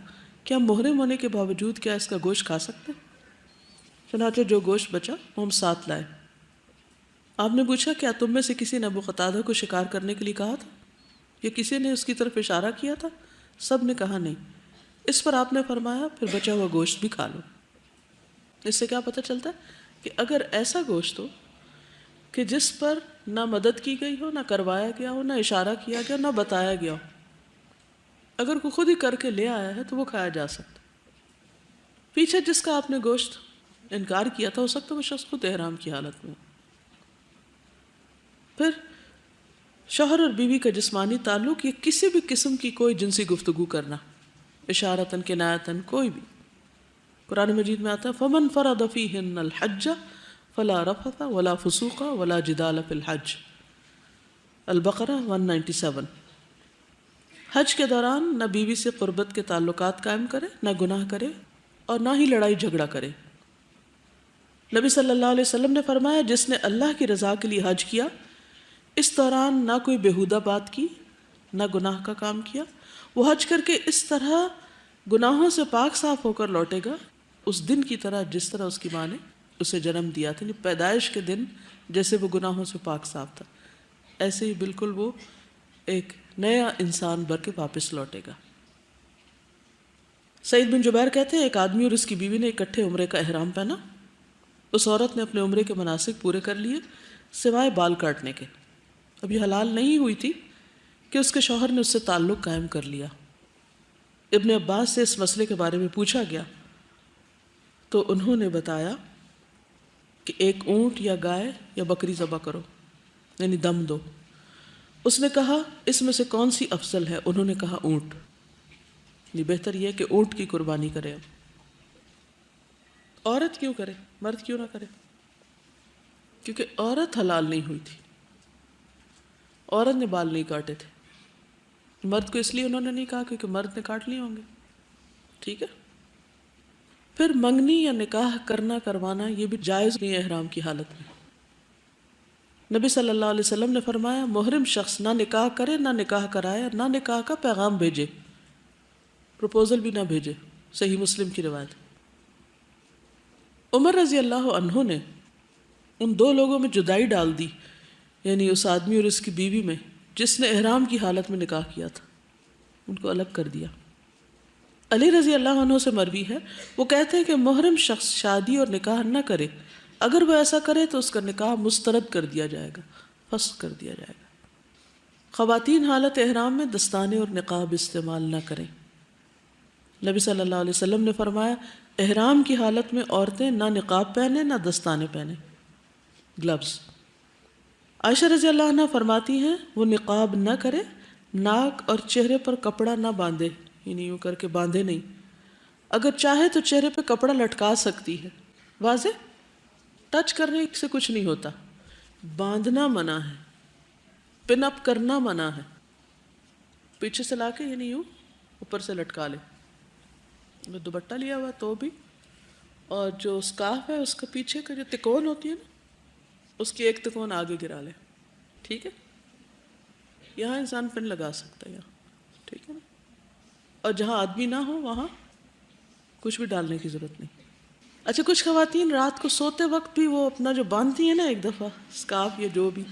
کہ ہم محرم ہونے کے باوجود کیا اس کا گوشت کھا سکتے؟ چنانچہ جو گوشت بچا وہ ہم ساتھ لائے. آپ نے پوچھا کیا تم میں سے کسی نے ابو قتادہ کو شکار کرنے کے لیے کہا تھا یا کسی نے اس کی طرف اشارہ کیا تھا؟ سب نے کہا نہیں. اس پر آپ نے فرمایا پھر بچا ہوا گوشت بھی کھا لو. اس سے کیا پتہ چلتا ہے کہ اگر ایسا گوشت ہو کہ جس پر نہ مدد کی گئی ہو، نہ کروایا گیا ہو، نہ اشارہ کیا گیا، نہ بتایا گیا ہو، اگر کوئی خود ہی کر کے لے آیا ہے تو وہ کھایا جا سکتا. پیچھے جس کا آپ نے گوشت انکار کیا تھا ہو سکتا وہ شخص خود احرام کی حالت میں. پھر شوہر اور بیوی کا جسمانی تعلق یا کسی بھی قسم کی کوئی جنسی گفتگو کرنا، اشارتاً کنایتاً کوئی بھی. قرآن مجید میں آتا ہے فَمَنْ فَرَضَ فِيهِنَّ الْحَجَّ فَلَا رَفَثَ وَلَا فُسُوقَ وَلَا جِدَالَ فِي الْحَجِّ. البقرہ 197. حج کے دوران نہ بیوی سے قربت کے تعلقات قائم کرے، نہ گناہ کرے اور نہ ہی لڑائی جھگڑا کرے. نبی صلی اللہ علیہ وسلم نے فرمایا جس نے اللہ کی رضا کے لیے حج کیا، اس دوران نہ کوئی بیہودہ بات کی، نہ گناہ کا کام کیا، وہ حج کر کے اس طرح گناہوں سے پاک صاف ہو کر لوٹے گا اس دن کی طرح جس طرح اس کی ماں نے اسے جنم دیا تھا. یعنی پیدائش کے دن جیسے وہ گناہوں سے پاک صاف تھا، ایسے ہی بالکل وہ ایک نیا انسان بن کے واپس لوٹے گا. سعید بن جبیر کہتے ہیں ایک آدمی اور اس کی بیوی نے اکٹھے عمرے کا احرام پہنا. اس عورت نے اپنے عمرے کے مناسک پورے کر لیے سوائے بال کاٹنے کے. اب یہ حلال نہیں ہوئی تھی کہ اس کے شوہر نے اس سے تعلق قائم کر لیا. ابن عباس سے اس مسئلے کے بارے میں پوچھا گیا تو انہوں نے بتایا کہ ایک اونٹ یا گائے یا بکری ذبح کرو، یعنی دم دو. اس نے کہا اس میں سے کون سی افضل ہے؟ انہوں نے کہا اونٹ. یہ بہتر یہ ہے کہ اونٹ کی قربانی کرے. اب عورت کیوں کرے، مرد کیوں نہ کرے؟ کیونکہ عورت حلال نہیں ہوئی تھی، عورت نے بال نہیں کاٹے تھے. مرد کو اس لیے انہوں نے نہیں کہا کیونکہ مرد نے کاٹ لیے ہوں گے. ٹھیک ہے. پھر منگنی یا نکاح کرنا کروانا یہ بھی جائز نہیں ہے احرام کی حالت میں. نبی صلی اللہ علیہ وسلم نے فرمایا محرم شخص نہ نکاح کرے، نہ نکاح کرائے، نہ نکاح کا پیغام بھیجے، پروپوزل بھی نہ بھیجے. صحیح مسلم کی روایت. عمر رضی اللہ عنہ نے ان دو لوگوں میں جدائی ڈال دی، یعنی اس آدمی اور اس کی بیوی میں جس نے احرام کی حالت میں نکاح کیا تھا، ان کو الگ کر دیا. علی رضی اللہ عنہ سے مروی ہے، وہ کہتے ہیں کہ محرم شخص شادی اور نکاح نہ کرے، اگر وہ ایسا کرے تو اس کا نکاح مسترد کر دیا جائے گا، فسخ کر دیا جائے گا. خواتین حالت احرام میں دستانے اور نقاب استعمال نہ کریں. نبی صلی اللہ علیہ وسلم نے فرمایا احرام کی حالت میں عورتیں نہ نقاب پہنیں نہ دستانے پہنیں، گلوز. عائشہ رضی اللہ عنہ فرماتی ہیں وہ نقاب نہ کرے، ناک اور چہرے پر کپڑا نہ باندھے، یعنی یوں کر کے باندھے نہیں، اگر چاہے تو چہرے پہ کپڑا لٹکا سکتی ہے. واضح. ٹچ کرنے سے کچھ نہیں ہوتا، باندھنا منع ہے، پن اپ کرنا منع ہے. پیچھے سے لا کے یعنی یوں اوپر سے لٹکا لے. اگر دوپٹہ لیا ہوا تو بھی، اور جو اسکارف ہے اس کا پیچھے کا جو تکون ہوتی ہے نا اس کی ایک تکون آگے گرا لے. ٹھیک ہے. یہاں انسان پن لگا سکتا ہے یہاں. ٹھیک ہے نا. اور جہاں آدمی نہ ہو وہاں کچھ بھی ڈالنے کی ضرورت نہیں. اچھا کچھ خواتین رات کو سوتے وقت بھی وہ اپنا جو باندھتی ہیں نا ایک دفعہ اسکارف یا جو بھی،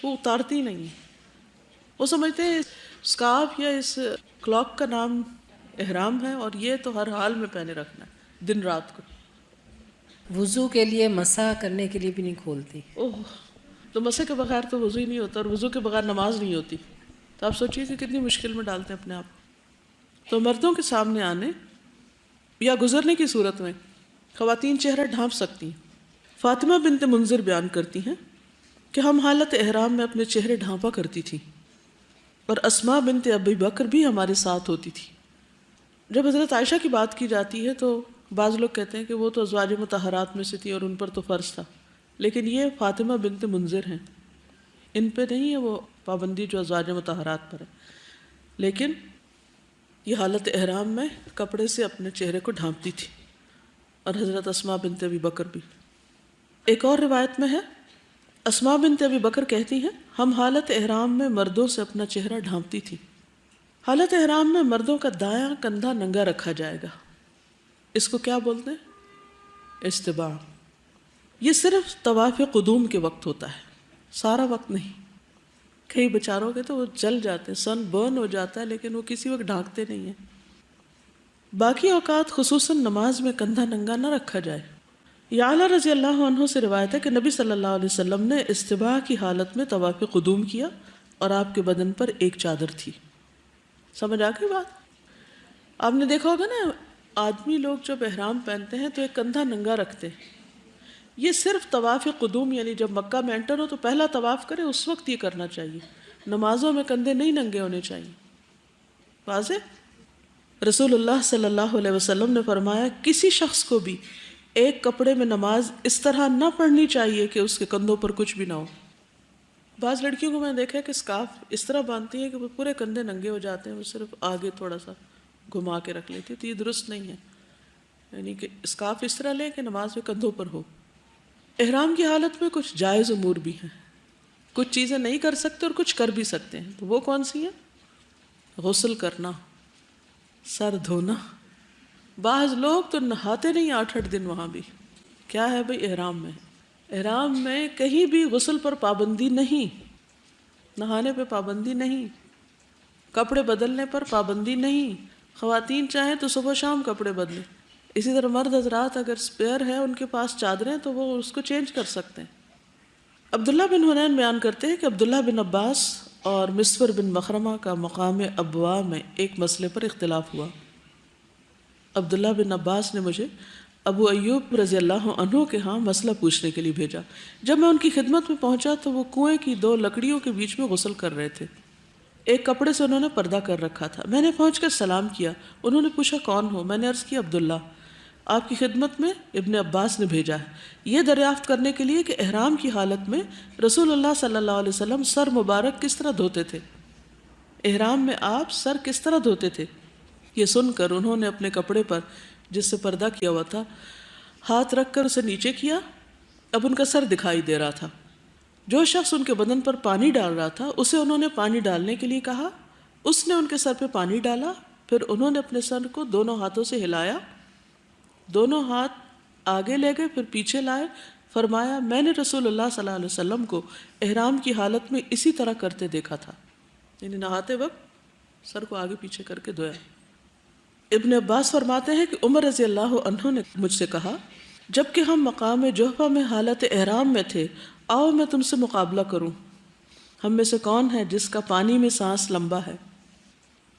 وہ اتارتی نہیں ہیں. وہ سمجھتے ہیں اسکارف یا اس کلاک کا نام احرام ہے اور یہ تو ہر حال میں پہنے رکھنا ہے دن رات کو. وضو کے لیے مسح کرنے کے لیے بھی نہیں کھولتی. اوہ، تو مسح کے بغیر تو وضو ہی نہیں ہوتا، اور وضو کے بغیر نماز نہیں ہوتی. تو آپ سوچیے کہ کتنی مشکل میں ڈالتے ہیں اپنے آپ. تو مردوں کے سامنے آنے یا گزرنے کی صورت میں خواتین چہرہ ڈھانپ سکتی ہیں. فاطمہ بنت منذر بیان کرتی ہیں کہ ہم حالت احرام میں اپنے چہرے ڈھانپا کرتی تھی، اور اسماء بنت ابی بکر بھی ہمارے ساتھ ہوتی تھی. جب حضرت عائشہ کی بات کی جاتی ہے تو بعض لوگ کہتے ہیں کہ وہ تو ازواج مطہرات میں سے تھی اور ان پر تو فرض تھا، لیکن یہ فاطمہ بنت منذر ہیں، ان پہ نہیں ہے وہ پابندی جو ازواج مطہرات پر ہے. لیکن یہ حالت احرام میں کپڑے سے اپنے چہرے کو ڈھانپتی تھی، اور حضرت اسماء بنت ابی بکر بھی. ایک اور روایت میں ہے، اسماء بنت ابی بکر کہتی ہیں ہم حالت احرام میں مردوں سے اپنا چہرہ ڈھانپتی تھی. حالت احرام میں مردوں کا دایاں کندھا ننگا رکھا جائے گا. اس کو کیا بولتے ہیں؟ استباع. یہ صرف طواف قدوم کے وقت ہوتا ہے، سارا وقت نہیں. کئی بیچاروں کے تو وہ جل جاتے ہیں، سن برن ہو جاتا ہے، لیکن وہ کسی وقت ڈھانکتے نہیں ہیں. باقی اوقات خصوصاً نماز میں کندھا ننگا نہ رکھا جائے. یعلا رضی اللہ عنہ سے روایت ہے کہ نبی صلی اللہ علیہ وسلم نے استباع کی حالت میں طواف قدوم کیا اور آپ کے بدن پر ایک چادر تھی. سمجھ آ گئی بات؟ آپ نے دیکھا ہوگا نا آدمی لوگ جب احرام پہنتے ہیں تو ایک کندھا ننگا رکھتے ہیں. یہ صرف طواف قدوم، یعنی جب مکہ میں انٹر ہو تو پہلا طواف کرے اس وقت یہ کرنا چاہیے. نمازوں میں کندھے نہیں ننگے ہونے چاہیے. واضح؟ رسول اللہ صلی اللہ علیہ وسلم نے فرمایا کسی شخص کو بھی ایک کپڑے میں نماز اس طرح نہ پڑھنی چاہیے کہ اس کے کندھوں پر کچھ بھی نہ ہو. بعض لڑکیوں کو میں نے دیکھا ہے کہ اسکارف اس طرح باندھتی ہیں کہ وہ پورے کندھے ننگے ہو جاتے ہیں، وہ صرف آگے تھوڑا سا گھما کے رکھ لیتی ہے. تو یہ درست نہیں ہے. یعنی کہ اسکارف اس طرح لیں کہ نماز میں کندھوں پر ہو. احرام کی حالت میں کچھ جائز امور بھی ہیں، کچھ چیزیں نہیں کر سکتے اور کچھ کر بھی سکتے ہیں. تو وہ کون سی ہیں؟ غسل کرنا، سر دھونا. بعض لوگ تو نہاتے نہیں 8 دن وہاں بھی. کیا ہے بھئی؟ احرام میں. احرام میں کہیں بھی غسل پر پابندی نہیں، نہانے پہ پابندی نہیں، کپڑے بدلنے پر پابندی نہیں. خواتین چاہیں تو صبح شام کپڑے بدلیں. اسی طرح مرد حضرات اگر اسپیئر ہے ان کے پاس چادریں تو وہ اس کو چینج کر سکتے ہیں. عبداللہ بن حنین بیان کرتے ہیں کہ عبداللہ بن عباس اور مسور بن مخرمہ کا مقام ابوا میں ایک مسئلے پر اختلاف ہوا. عبداللہ بن عباس نے مجھے ابو ایوب رضی اللہ عنہ کے ہاں مسئلہ پوچھنے کے لیے بھیجا. جب میں ان کی خدمت میں پہنچا تو وہ کنویں کی 2 لکڑیوں کے بیچ میں غسل کر رہے تھے. ایک کپڑے سے انہوں نے پردہ کر رکھا تھا. میں نے پہنچ کر سلام کیا. انہوں نے پوچھا کون ہو؟ میں نے عرض کیا عبداللہ، آپ کی خدمت میں ابن عباس نے بھیجا ہے یہ دریافت کرنے کے لیے کہ احرام کی حالت میں رسول اللہ صلی اللہ علیہ وسلم سر مبارک کس طرح دھوتے تھے. احرام میں آپ سر کس طرح دھوتے تھے؟ یہ سن کر انہوں نے اپنے کپڑے پر جس سے پردہ کیا ہوا تھا ہاتھ رکھ کر اسے نیچے کیا. اب ان کا سر دکھائی دے رہا تھا. جو شخص ان کے بدن پر پانی ڈال رہا تھا اسے انہوں نے پانی ڈالنے کے لیے کہا. اس نے ان کے سر پہ پانی ڈالا. پھر انہوں نے اپنے سر کو دونوں ہاتھوں سے ہلایا، دونوں ہاتھ آگے لے گئے پھر پیچھے لائے. فرمایا میں نے رسول اللہ صلی اللہ علیہ وسلم کو احرام کی حالت میں اسی طرح کرتے دیکھا تھا. یعنی نہاتے وقت سر کو آگے پیچھے کر کے دھویا. ابن عباس فرماتے ہیں کہ عمر رضی اللہ عنہ نے مجھ سے کہا جب کہ ہم مقام جوحفہ میں حالت احرام میں تھے، آؤ میں تم سے مقابلہ کروں، ہم میں سے کون ہے جس کا پانی میں سانس لمبا ہے.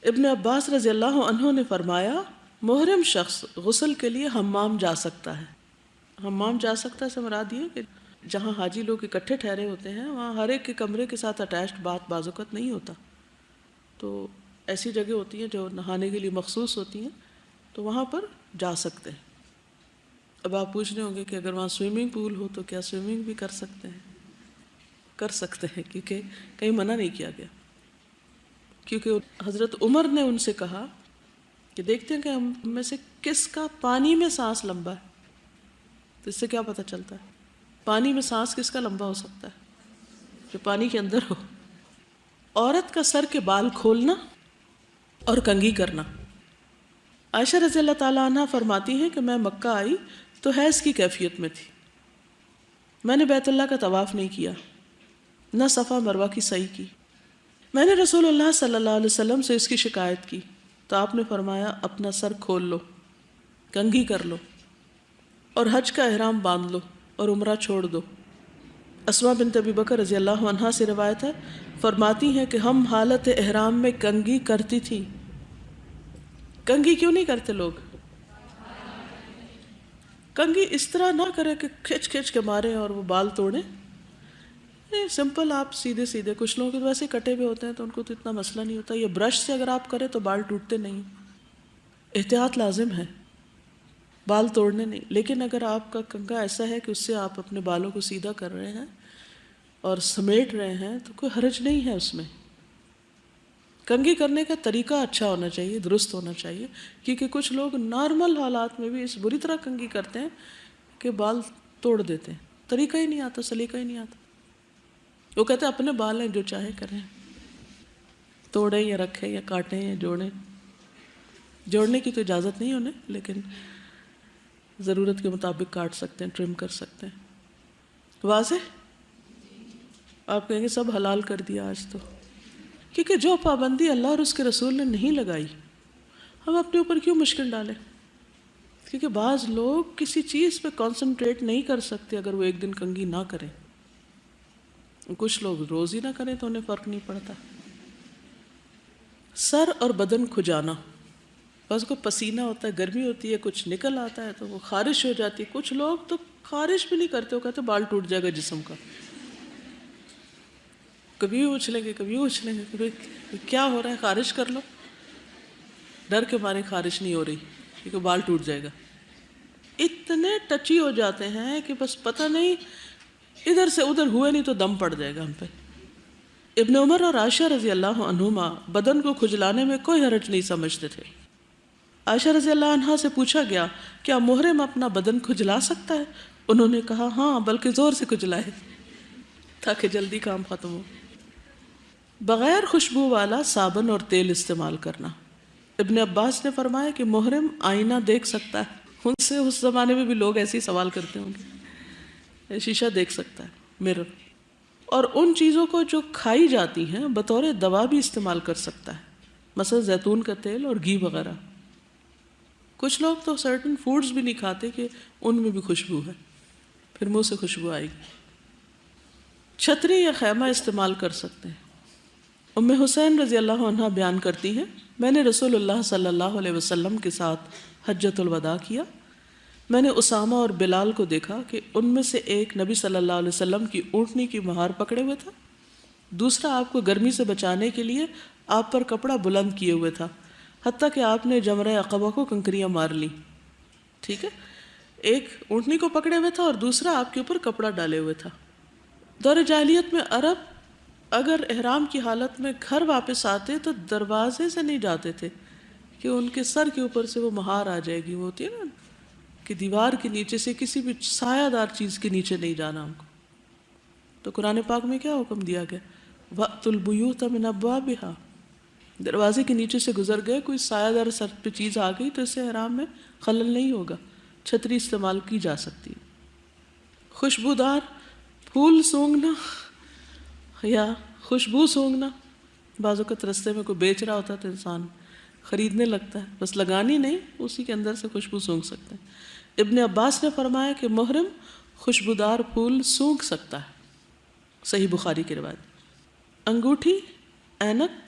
ابن عباس رضی اللہ عنہ نے فرمایا محرم شخص غسل کے لیے حمام جا سکتا ہے. حمام جا سکتا ہے سے مراد یہ کہ جہاں حاجی لوگ اکٹھے ٹھہرے ہوتے ہیں وہاں ہر ایک کے کمرے کے ساتھ اٹیچڈ بعض اوقات نہیں ہوتا، تو ایسی جگہ ہوتی ہیں جو نہانے کے لیے مخصوص ہوتی ہیں، تو وہاں پر جا سکتے ہیں. اب آپ پوچھ رہے ہوں گے کہ اگر وہاں سوئمنگ پول ہو تو کیا سوئمنگ بھی کر سکتے ہیں؟ کر سکتے ہیں، کیونکہ کہیں منع نہیں کیا گیا. کیونکہ حضرت عمر نے ان سے کہا کہ دیکھتے ہیں کہ ہم میں سے کس کا پانی میں سانس لمبا ہے. تو اس سے کیا پتہ چلتا ہے پانی میں سانس کس کا لمبا ہو سکتا ہے؟ جو پانی کے اندر ہو. عورت کا سر کے بال کھولنا اور کنگھی کرنا. عائشہ رضی اللہ تعالیٰ عنہ فرماتی ہیں کہ میں مکہ آئی تو حیض کی کیفیت میں تھی، میں نے بیت اللہ کا طواف نہیں کیا، نہ صفا مروہ کی سعی کی. میں نے رسول اللہ صلی اللہ علیہ وسلم سے اس کی شکایت کی تو آپ نے فرمایا اپنا سر کھول لو، کنگھی کر لو اور حج کا احرام باندھ لو اور عمرہ چھوڑ دو. اسماء بنت ابی بکر رضی اللہ عنہا سے روایت ہے، فرماتی ہیں کہ ہم حالت احرام میں کنگھی کرتی تھیں. کنگھی کیوں نہیں کرتے لوگ؟ کنگھی اس طرح نہ کرے کہ کھچ کھچ کے مارے اور وہ بال توڑیں. سمپل آپ سیدھے سیدھے، کچھ لوگوں کے تو ویسے کٹے ہوئے ہوتے ہیں تو ان کو تو اتنا مسئلہ نہیں ہوتا. یہ برش سے اگر آپ کریں تو بال ٹوٹتے نہیں. احتیاط لازم ہے، بال توڑنے نہیں. لیکن اگر آپ کا کنگھا ایسا ہے کہ اس سے آپ اپنے بالوں کو سیدھا کر رہے ہیں اور سمیٹ رہے ہیں تو کوئی حرج نہیں ہے اس میں. کنگھی کرنے کا طریقہ اچھا ہونا چاہیے، درست ہونا چاہیے، کیونکہ کچھ لوگ نارمل حالات میں بھی اس بری طرح کنگھی کرتے ہیں کہ بال توڑ دیتے ہیں. طریقہ ہی نہیں آتا، سلیقہ ہی نہیں آتا. وہ کہتے ہیں اپنے بال ہیں، جو چاہے کریں، توڑیں یا رکھیں یا کاٹیں یا جوڑیں. جوڑنے کی تو اجازت نہیں انہیں، لیکن ضرورت کے مطابق کاٹ سکتے ہیں، ٹرم کر سکتے ہیں. واضح؟ آپ کہیں گے سب حلال کر دیا آج تو، کیونکہ جو پابندی اللہ اور اس کے رسول نے نہیں لگائی ہم اپنے اوپر کیوں مشکل ڈالیں؟ کیونکہ بعض لوگ کسی چیز پہ کانسنٹریٹ نہیں کر سکتے اگر وہ ایک دن کنگھی نہ کریں. کچھ لوگ روز ہی نہ کریں تو انہیں فرق نہیں پڑتا. سر اور بدن کھجانا، بس کو پسینہ ہوتا ہے، گرمی ہوتی ہے، کچھ نکل آتا ہے تو وہ خارش ہو جاتی ہے. کچھ لوگ تو خارش بھی نہیں کرتے، وہ کہتے بال ٹوٹ جائے گا جسم کا. کبھی اچھلیں گے، کبھی اچھلیں گے، کبھی کیا ہو رہا ہے، خارش کر لو. ڈر کے مارے خارش نہیں ہو رہی کیونکہ بال ٹوٹ جائے گا. اتنے ٹچی ہو جاتے ہیں کہ بس پتہ نہیں ادھر سے ادھر ہوئے نہیں تو دم پڑ جائے گا ہم پہ. ابن عمر اور عائشہ رضی اللہ عنہما بدن کو کھجلانے میں کوئی حرج نہیں سمجھتے تھے. عائشہ رضی اللہ عنہا سے پوچھا گیا کیا محرم اپنا بدن کھجلا سکتا ہے؟ انہوں نے کہا ہاں، بلکہ زور سے کھجلائے تاکہ جلدی کام ختم ہو. بغیر خوشبو والا صابن اور تیل استعمال کرنا. ابن عباس نے فرمایا کہ محرم آئینہ دیکھ سکتا ہے. ان سے اس زمانے میں بھی لوگ ایسے ہی سوال کرتے ہوں گے. شیشہ دیکھ سکتا ہے، مرر. اور ان چیزوں کو جو کھائی جاتی ہیں بطور دوا بھی استعمال کر سکتا ہے، مثلا زیتون کا تیل اور گھی وغیرہ. کچھ لوگ تو سرٹن فوڈز بھی نہیں کھاتے کہ ان میں بھی خوشبو ہے، پھر منہ سے خوشبو آئے گی. چھتری یا خیمہ استعمال کر سکتے ہیں. ام حسین رضی اللہ عنہا بیان کرتی ہیں میں نے رسول اللہ صلی اللہ علیہ وسلم کے ساتھ حجۃ الوداع کیا. میں نے اسامہ اور بلال کو دیکھا کہ ان میں سے ایک نبی صلی اللہ علیہ وسلم کی اونٹنی کی مہار پکڑے ہوئے تھا، دوسرا آپ کو گرمی سے بچانے کے لیے آپ پر کپڑا بلند کیے ہوئے تھا، حتیٰ کہ آپ نے جمرہ عقبہ کو کنکریاں مار لیں. ٹھیک ہے، ایک اونٹنی کو پکڑے ہوئے تھا اور دوسرا آپ کے اوپر کپڑا ڈالے ہوئے تھا. دور جاہلیت میں عرب اگر احرام کی حالت میں گھر واپس آتے تو دروازے سے نہیں جاتے تھے کہ ان کے سر کے اوپر سے وہ مہار آ جائے گی. وہ ہوتی ہے نا کہ دیوار کے نیچے سے کسی بھی سایہ دار چیز کے نیچے نہیں جانا ہم کو. تو قرآن پاک میں کیا حکم دیا گیا؟ وَأْتُوا الْبُيُوتَ مِنْ أَبْوَابِهَا. دروازے کے نیچے سے گزر گئے، کوئی سایہ دار سر پہ چیز آ گئی تو اس سے احرام میں خلل نہیں ہوگا. چھتری استعمال کی جا سکتی. خوشبودار پھول سونگھنا یا خوشبو سونگھنا. بعض اوقات رستے میں کوئی بیچ رہا ہوتا ہے تو انسان خریدنے لگتا ہے، بس لگانی نہیں، اسی کے اندر سے خوشبو سونگھ سکتے ہیں. ابن عباس نے فرمایا کہ محرم خوشبودار پھول سونگھ سکتا ہے. صحیح بخاری کی روایت. انگوٹھی، اینک،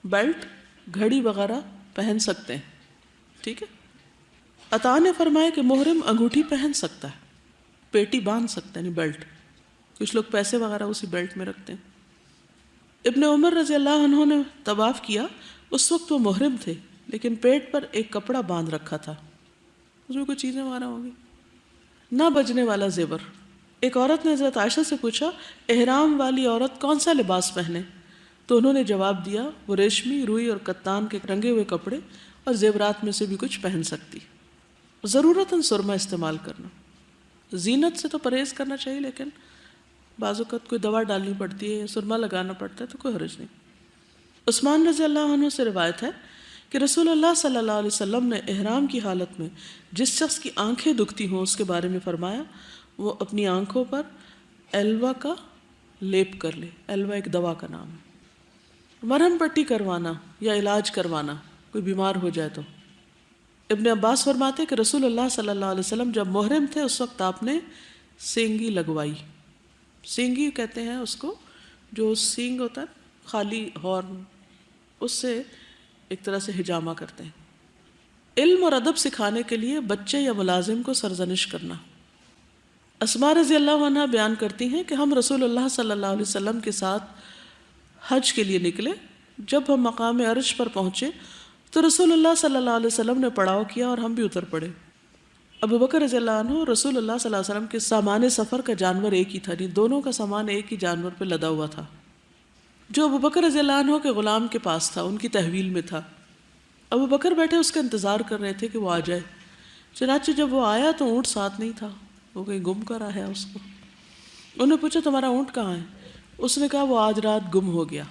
بیلٹ، گھڑی وغیرہ پہن سکتے ہیں. ٹھیک ہے. عطا نے فرمایا کہ محرم انگوٹھی پہن سکتا ہے، پیٹی باندھ سکتا ہے، یعنی بیلٹ. کچھ لوگ پیسے وغیرہ اسی بیلٹ میں رکھتے ہیں. ابن عمر رضی اللہ عنہ نے طواف کیا. اس وقت وہ محرم تھے لیکن پیٹ پر ایک کپڑا باندھ رکھا تھا، اس میں کوئی چیزیں وغیرہ ہوں گی. نہ بجنے والا زیور. ایک عورت نے حضرت عائشہ سے پوچھا احرام والی عورت کون سا لباس پہنے؟ تو انہوں نے جواب دیا وہ ریشمی، روئی اور کتان کے رنگے ہوئے کپڑے اور زیورات میں سے بھی کچھ پہن سکتی. ضرورتاً سرما استعمال کرنا. زینت سے تو پرہیز کرنا چاہیے، لیکن بعض اوقات کوئی دوا ڈالنی پڑتی ہے یا سرما لگانا پڑتا ہے تو کوئی حرج نہیں. عثمان رضی اللہ عنہ سے روایت ہے کہ رسول اللہ صلی اللہ علیہ وسلم نے احرام کی حالت میں جس شخص کی آنکھیں دکھتی ہوں اس کے بارے میں فرمایا وہ اپنی آنکھوں پر ایلوا کا لیپ کر لے. ایلوا ایک دوا کا نام ہے. مرہم پٹی کروانا یا علاج کروانا کوئی بیمار ہو جائے تو. ابن عباس فرماتے کہ رسول اللہ صلی اللہ علیہ وسلم جب محرم تھے اس وقت آپ نے سینگی لگوائی. سینگی کہتے ہیں اس کو جو سینگ ہوتا ہے خالی ہارن، اس سے ایک طرح سے ہجامہ کرتے ہیں. علم اور ادب سکھانے کے لیے بچے یا ملازم کو سرزنش کرنا. اسماء رضی اللہ عنہ بیان کرتی ہیں کہ ہم رسول اللہ صلی اللہ علیہ وسلم کے ساتھ حج کے لیے نکلے. جب ہم مقام عرش پر پہنچے تو رسول اللہ صلی اللہ علیہ وسلم نے پڑاؤ کیا اور ہم بھی اتر پڑے. ابو بکر رضی اللہ عنہ رسول اللہ صلی اللہ علیہ وسلم کے سامان سفر کا جانور ایک ہی تھا، نہیں دونوں کا سامان ایک ہی جانور پہ لدا ہوا تھا جو ابو بکر رضی اللہ عنہ کے غلام کے پاس تھا، ان کی تحویل میں تھا. ابو بکر بیٹھے اس کا انتظار کر رہے تھے کہ وہ آ جائے. چنانچہ جب وہ آیا تو اونٹ ساتھ نہیں تھا، وہ کہیں گم کر آیا اس کو. انہوں نے پوچھا تمہارا اونٹ کہاں ہے؟ اس نے کہا وہ آج رات گم ہو گیا.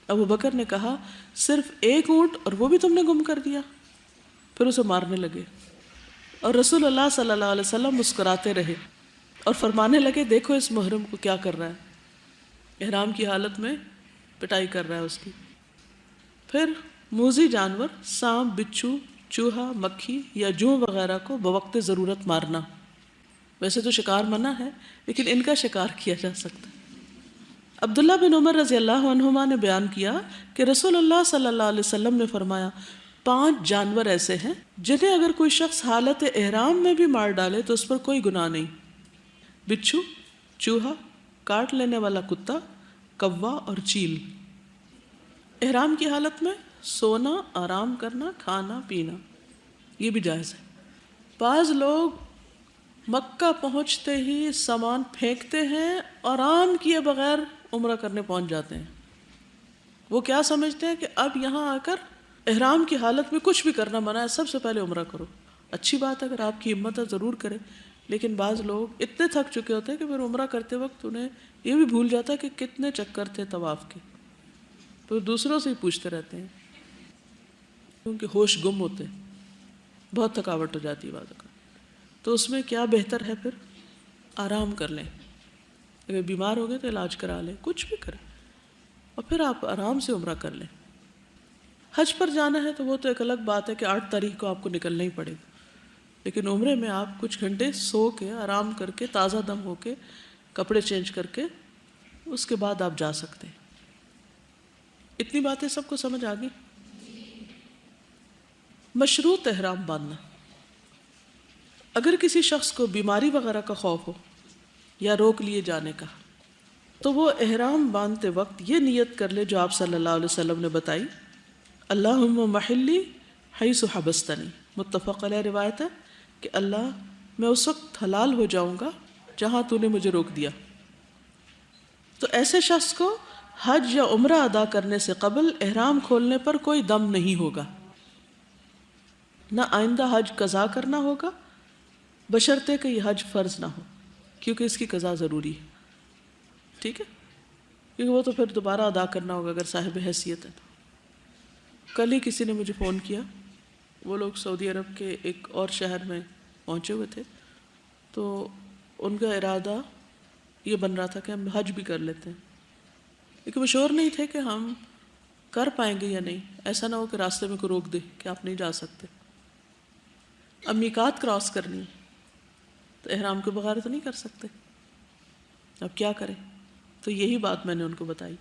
ابو بکر نے کہا صرف ایک اونٹ اور وہ بھی تم نے گم کر دیا؟ پھر اسے مارنے لگے اور رسول اللہ صلی اللہ علیہ وسلم مسکراتے رہے اور فرمانے لگے دیکھو اس محرم کو کیا کر رہا ہے، احرام کی حالت میں پٹائی کر رہا ہے اس کی. پھر موذی جانور سانپ، بچھو، چوہا، مکھی یا جوں وغیرہ کو بوقت ضرورت مارنا. ویسے تو شکار منع ہے لیکن ان کا شکار کیا جا سکتا ہے. عبداللہ بن عمر رضی اللہ عنہما نے بیان کیا کہ رسول اللہ صلی اللہ علیہ وسلم نے فرمایا 5 جانور ایسے ہیں جنہیں اگر کوئی شخص حالت احرام میں بھی مار ڈالے تو اس پر کوئی گناہ نہیں. بچھو، چوہا، کاٹ لینے والا کتا، کوا اور چیل. احرام کی حالت میں سونا، آرام کرنا، کھانا پینا یہ بھی جائز ہے. بعض لوگ مکہ پہنچتے ہی سامان پھینکتے ہیں اور آرام کیے بغیر عمرہ کرنے پہنچ جاتے ہیں. وہ کیا سمجھتے ہیں کہ اب یہاں آ کر احرام کی حالت میں کچھ بھی کرنا منع ہے، سب سے پہلے عمرہ کرو. اچھی بات ہے اگر آپ کی ہمت ہے ضرور کریں، لیکن بعض لوگ اتنے تھک چکے ہوتے ہیں کہ پھر عمرہ کرتے وقت انہیں یہ بھی بھول جاتا ہے کہ کتنے چکر تھے طواف کے. پھر دوسروں سے ہی پوچھتے رہتے ہیں کیونکہ ہوش گم ہوتے ہیں، بہت تھکاوٹ ہو جاتی ہے بعض اوقات. تو اس میں کیا بہتر ہے پھر آرام کر لیں. اگر بیمار ہو گئے تو علاج کرا لیں، کچھ بھی کریں اور پھر آپ آرام سے عمرہ کر لیں. حج پر جانا ہے تو وہ تو ایک الگ بات ہے کہ 8 تاریخ کو آپ کو نکلنا ہی پڑے گا، لیکن عمرے میں آپ کچھ گھنٹے سو کے آرام کر کے تازہ دم ہو کے کپڑے چینج کر کے اس کے بعد آپ جا سکتے ہیں. اتنی باتیں سب کو سمجھ آ گئی. مشروط احرام باندھنا. اگر کسی شخص کو بیماری وغیرہ کا خوف ہو یا روک لیے جانے کا تو وہ احرام باندھتے وقت یہ نیت کر لے جو آپ صلی اللہ علیہ وسلم نے بتائی، اللہم محلی حیث حبستنی. متفق علیہ روایت ہے کہ اللہ میں اس وقت حلال ہو جاؤں گا جہاں تو نے مجھے روک دیا. تو ایسے شخص کو حج یا عمرہ ادا کرنے سے قبل احرام کھولنے پر کوئی دم نہیں ہوگا، نہ آئندہ حج قضا کرنا ہوگا بشرطے کہ یہ حج فرض نہ ہو، کیونکہ اس کی قضا ضروری ہے. ٹھیک ہے، کیونکہ وہ تو پھر دوبارہ ادا کرنا ہوگا اگر صاحب حیثیت ہے. کل ہی کسی نے مجھے فون کیا، وہ لوگ سعودی عرب کے ایک اور شہر میں پہنچے ہوئے تھے، تو ان کا ارادہ یہ بن رہا تھا کہ ہم حج بھی کر لیتے ہیں، لیکن وہ شور نہیں تھے کہ ہم کر پائیں گے یا نہیں. ایسا نہ ہو کہ راستے میں کوئی روک دے کہ آپ نہیں جا سکتے. اب میقات کراس کرنی ہے تو احرام کے بغیر تو نہیں کر سکتے، اب کیا کریں؟ تو یہی بات میں نے ان کو بتائی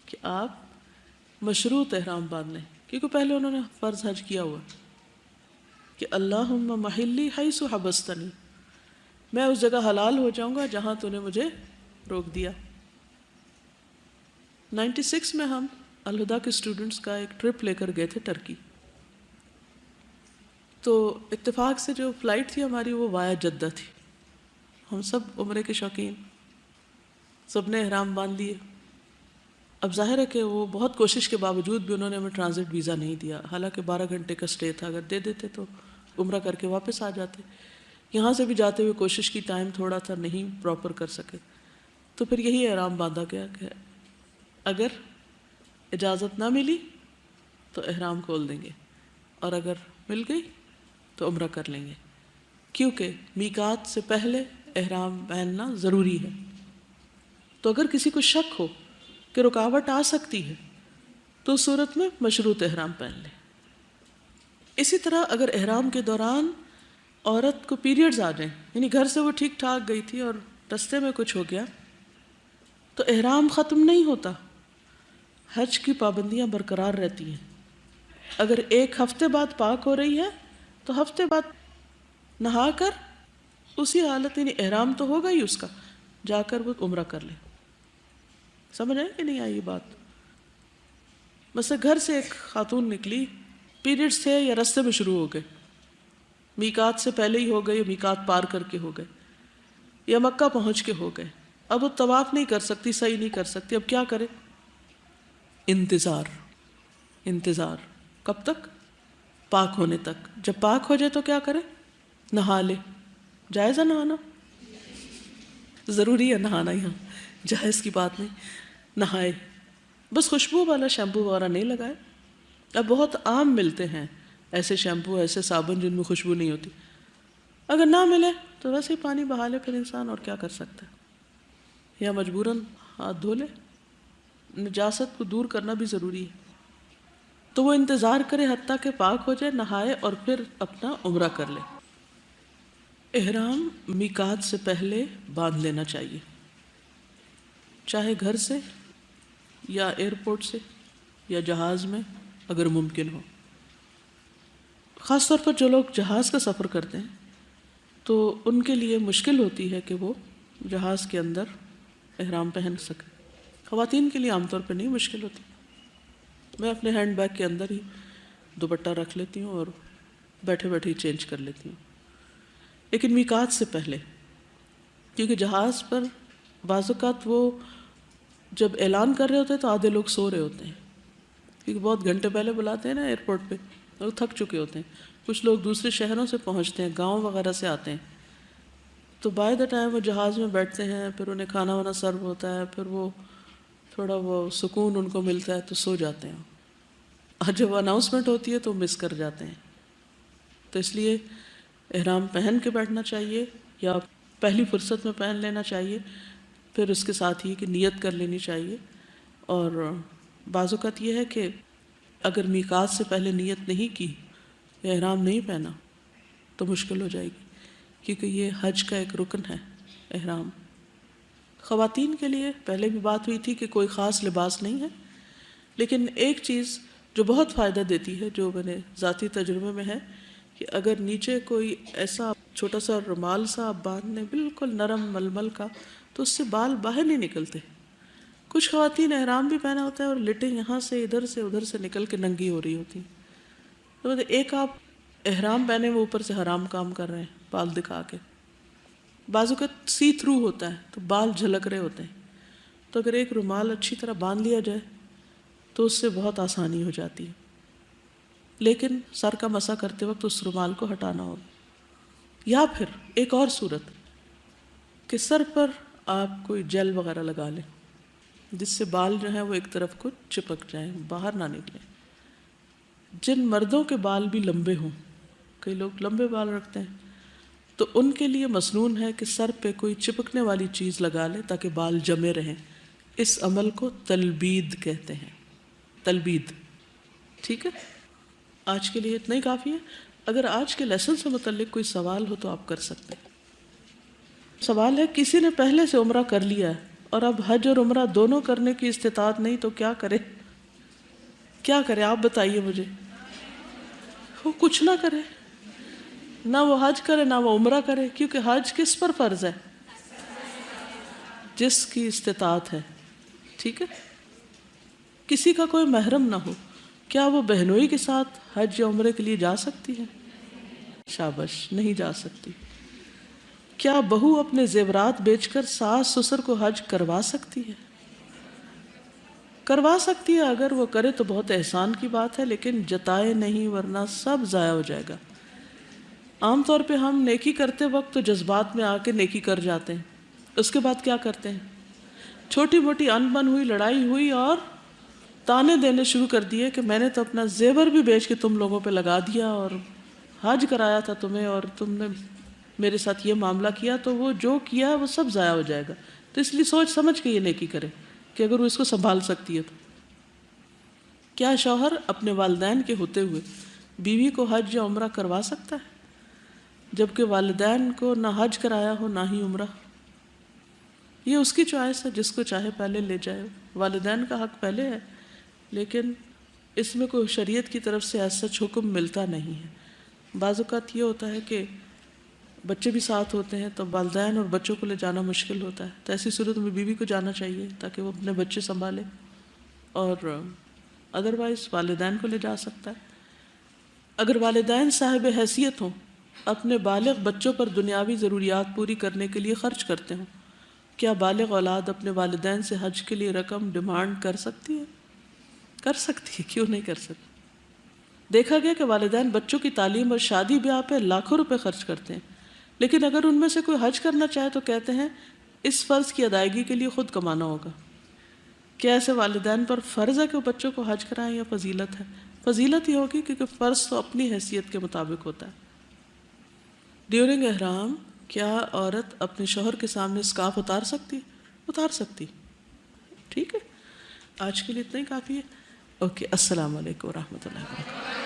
کہ آپ مشروط احرام باندھ لیں، کیونکہ پہلے انہوں نے فرض حج کیا ہوا کہ اللہم محلی حیث حبستنی، میں اس جگہ حلال ہو جاؤں گا جہاں تو نے مجھے روک دیا. 96 میں ہم الہدا کے اسٹوڈنٹس کا ایک ٹرپ لے کر گئے تھے ٹرکی. تو اتفاق سے جو فلائٹ تھی ہماری وہ وایا جدہ تھی. ہم سب عمرے کے شوقین، سب نے احرام باندھ لیے. اب ظاہر ہے کہ وہ بہت کوشش کے باوجود بھی انہوں نے ہمیں ٹرانزٹ ویزا نہیں دیا، حالانکہ 12 گھنٹے کا اسٹے تھا. اگر دے دیتے تو عمرہ کر کے واپس آ جاتے. یہاں سے بھی جاتے ہوئے کوشش کی، ٹائم تھوڑا تھا، نہیں پراپر کر سکے. تو پھر یہی احرام باندھا گیا کہ اگر اجازت نہ ملی تو احرام کھول دیں گے، اور اگر مل گئی تو عمرہ کر لیں گے، کیونکہ میقات سے پہلے احرام پہننا ضروری ہے۔ تو اگر کسی کو شک ہو کہ رکاوٹ آ سکتی ہے تو اس صورت میں مشروط احرام پہن لے۔ اسی طرح اگر احرام کے دوران عورت کو پیریڈز آ جائیں، یعنی گھر سے وہ ٹھیک ٹھاک گئی تھی اور رستے میں کچھ ہو گیا، تو احرام ختم نہیں ہوتا، حج کی پابندیاں برقرار رہتی ہیں۔ اگر ایک ہفتے بعد پاک ہو رہی ہے تو ہفتے بعد نہا کر اسی حالت، یعنی احرام تو ہوگا ہی اس کا، جا کر وہ عمرہ کر لے۔ سمجھ آئے کہ نہیں آئی یہ بات؟ مثلا گھر سے ایک خاتون نکلی، پیریڈز تھے یا رستے میں شروع ہو گئے، میقات سے پہلے ہی ہو گئے یا میقات پار کر کے ہو گئے یا مکہ پہنچ کے ہو گئے، اب وہ طواف نہیں کر سکتی، صحیح نہیں کر سکتی، اب کیا کرے؟ انتظار کب تک؟ پاک ہونے تک۔ جب پاک ہو جائے تو کیا کرے؟ نہا لے۔ جائز ہے نہانا؟ ضروری ہے نہانا، یہاں جائز کی بات نہیں، نہائے، بس خوشبو والا شیمپو وغیرہ نہیں لگائے۔ اب بہت عام ملتے ہیں ایسے شیمپو، ایسے صابن جن میں خوشبو نہیں ہوتی، اگر نہ ملے تو ویسے ہی پانی بہا لے پھر انسان، اور کیا کر سکتا ہے، یا مجبوراً ہاتھ دھو لے۔ نجاست کو دور کرنا بھی ضروری ہے، تو وہ انتظار کرے حتیٰ کہ پاک ہو جائے، نہائے اور پھر اپنا عمرہ کر لے۔ احرام میقات سے پہلے باندھ لینا چاہیے، چاہے گھر سے یا ایئرپورٹ سے یا جہاز میں اگر ممکن ہو۔ خاص طور پر جو لوگ جہاز کا سفر کرتے ہیں تو ان کے لیے مشکل ہوتی ہے کہ وہ جہاز کے اندر احرام پہن سکیں۔ خواتین کے لیے عام طور پہ نہیں مشکل ہوتی، میں اپنے ہینڈ بیگ کے اندر ہی دوپٹہ رکھ لیتی ہوں اور بیٹھے بیٹھے ہی چینج کر لیتی ہوں۔ لیکن میقات سے پہلے، کیونکہ جہاز پر بعض اوقات وہ جب اعلان کر رہے ہوتے ہیں تو آدھے لوگ سو رہے ہوتے ہیں، کیونکہ بہت گھنٹے پہلے بلاتے ہیں نا ایئرپورٹ پہ، لوگ تھک چکے ہوتے ہیں، کچھ لوگ دوسرے شہروں سے پہنچتے ہیں، گاؤں وغیرہ سے آتے ہیں، تو بائی دا ٹائم وہ جہاز میں بیٹھتے ہیں، پھر انہیں کھانا وانا سرو ہوتا ہے، پھر وہ تھوڑا وہ سکون ان کو ملتا ہے تو سو جاتے ہیں، اور جب اناؤنسمنٹ ہوتی ہے تو مس کر جاتے ہیں۔ تو اس لیے احرام پہن کے بیٹھنا چاہیے یا پہلی فرصت میں پہن لینا چاہیے، پھر اس کے ساتھ یہ کہ نیت کر لینی چاہیے۔ اور بعض اوقات یہ ہے کہ اگر میقات سے پہلے نیت نہیں کی یا احرام نہیں پہنا تو مشکل ہو جائے گی، کیونکہ یہ حج کا ایک رکن ہے احرام۔ خواتین کے لیے پہلے بھی بات ہوئی تھی کہ کوئی خاص لباس نہیں ہے، لیکن ایک چیز جو بہت فائدہ دیتی ہے، جو میں نے ذاتی تجربے میں ہے، کہ اگر نیچے کوئی ایسا چھوٹا سا رومال سا آپ باندھ لیں بالکل نرم ململ کا، تو اس سے بال باہر نہیں نکلتے۔ کچھ خواتین احرام بھی پہنا ہوتا ہے اور لٹیں یہاں سے ادھر سے ادھر سے نکل کے ننگی ہو رہی ہوتی ہیں۔ تو ایک آپ احرام پہنے وہ اوپر سے حرام کام کر رہے ہیں بال دکھا کے، بعض اوقات سی تھرو ہوتا ہے تو بال جھلک رہے ہوتے ہیں، تو اگر ایک رومال اچھی طرح باندھ لیا جائے تو اس سے بہت آسانی ہو جاتی ہے، لیکن سر کا مسح کرتے وقت اس رومال کو ہٹانا ہوگا۔ یا پھر ایک اور صورت کہ سر پر آپ کوئی جیل وغیرہ لگا لیں جس سے بال جو ہیں وہ ایک طرف کو چپک جائیں، باہر نہ نکلیں۔ جن مردوں کے بال بھی لمبے ہوں، کئی لوگ لمبے بال رکھتے ہیں، تو ان کے لیے مسنون ہے کہ سر پہ کوئی چپکنے والی چیز لگا لیں تاکہ بال جمے رہیں۔ اس عمل کو تلبید کہتے ہیں، تلبید۔ ٹھیک ہے، آج کے لیے اتنا ہی کافی ہے۔ اگر آج کے لیسن سے متعلق کوئی سوال ہو تو آپ کر سکتے ہیں۔ سوال ہے، کسی نے پہلے سے عمرہ کر لیا ہے اور اب حج اور عمرہ دونوں کرنے کی استطاعت نہیں تو کیا کرے؟ کیا کرے آپ بتائیے مجھے۔ وہ کچھ نہ کرے، نہ وہ حج کرے نہ وہ عمرہ کرے، کیونکہ حج کس پر فرض ہے؟ جس کی استطاعت ہے۔ ٹھیک ہے، کسی کا کوئی محرم نہ ہو، کیا وہ بہنوئی کے ساتھ حج یا عمرے کے لیے جا سکتی ہے؟ شاباش، نہیں جا سکتی۔ کیا بہو اپنے زیورات بیچ کر ساس سسر کو حج کروا سکتی ہے؟ کروا سکتی ہے، اگر وہ کرے تو بہت احسان کی بات ہے، لیکن جتائے نہیں ورنہ سب ضائع ہو جائے گا۔ عام طور پہ ہم نیکی کرتے وقت تو جذبات میں آ کے نیکی کر جاتے ہیں، اس کے بعد کیا کرتے ہیں؟ چھوٹی موٹی ان بن ہوئی، لڑائی ہوئی اور تانے دینے شروع کر دیے کہ میں نے تو اپنا زیور بھی بیچ کے تم لوگوں پہ لگا دیا اور حج کرایا تھا تمہیں، اور تم نے میرے ساتھ یہ معاملہ کیا، تو وہ جو کیا وہ سب ضائع ہو جائے گا. تو اس لیے سوچ سمجھ کے یہ نیکی کرے کہ اگر وہ اس کو سنبھال سکتی ہے تو. کیا شوہر اپنے والدین کے ہوتے ہوئے بیوی کو حج یا عمرہ کروا سکتا ہے جبکہ والدین کو نہ حج کرایا ہو نہ ہی عمرہ؟ یہ اس کی چوائس ہے، جس کو چاہے پہلے لے جائے. والدین کا حق پہلے ہے، لیکن اس میں کوئی شریعت کی طرف سے ایسا حکم ملتا نہیں ہے. بعض اوقات یہ ہوتا ہے کہ بچے بھی ساتھ ہوتے ہیں تو والدین اور بچوں کو لے جانا مشکل ہوتا ہے، تو ایسی صورت میں بیوی کو جانا چاہیے تاکہ وہ اپنے بچے سنبھالے، اور ادروائز والدین کو لے جا سکتا ہے. اگر والدین صاحب حیثیت ہوں، اپنے بالغ بچوں پر دنیاوی ضروریات پوری کرنے کے لیے خرچ کرتے ہوں، کیا بالغ اولاد اپنے والدین سے حج کے لیے رقم ڈیمانڈ کر سکتی ہے؟ کر سکتی ہے، کیوں نہیں کر سکتی؟ دیکھا گیا کہ والدین بچوں کی تعلیم اور شادی بیاہ پہ لاکھوں روپے خرچ کرتے ہیں، لیکن اگر ان میں سے کوئی حج کرنا چاہے تو کہتے ہیں اس فرض کی ادائیگی کے لیے خود کمانا ہوگا. کیا ایسے والدین پر فرض ہے کہ وہ بچوں کو حج کرائیں یا فضیلت ہے؟ فضیلت ہی ہوگی، کیونکہ فرض تو اپنی حیثیت کے مطابق ہوتا ہے. ڈیورنگ احرام کیا عورت اپنے شوہر کے سامنے اسکارف اتار سکتی؟ اتار سکتی. ٹھیک ہے، آج کے لیے اتنا ہی کافی ہے. اوکے، السلام علیکم ورحمۃ اللہ وبرکاتہ.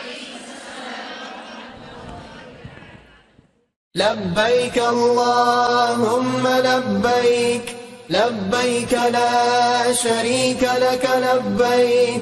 لبيك اللهم لبيك لبيك لا شريك لك لبيك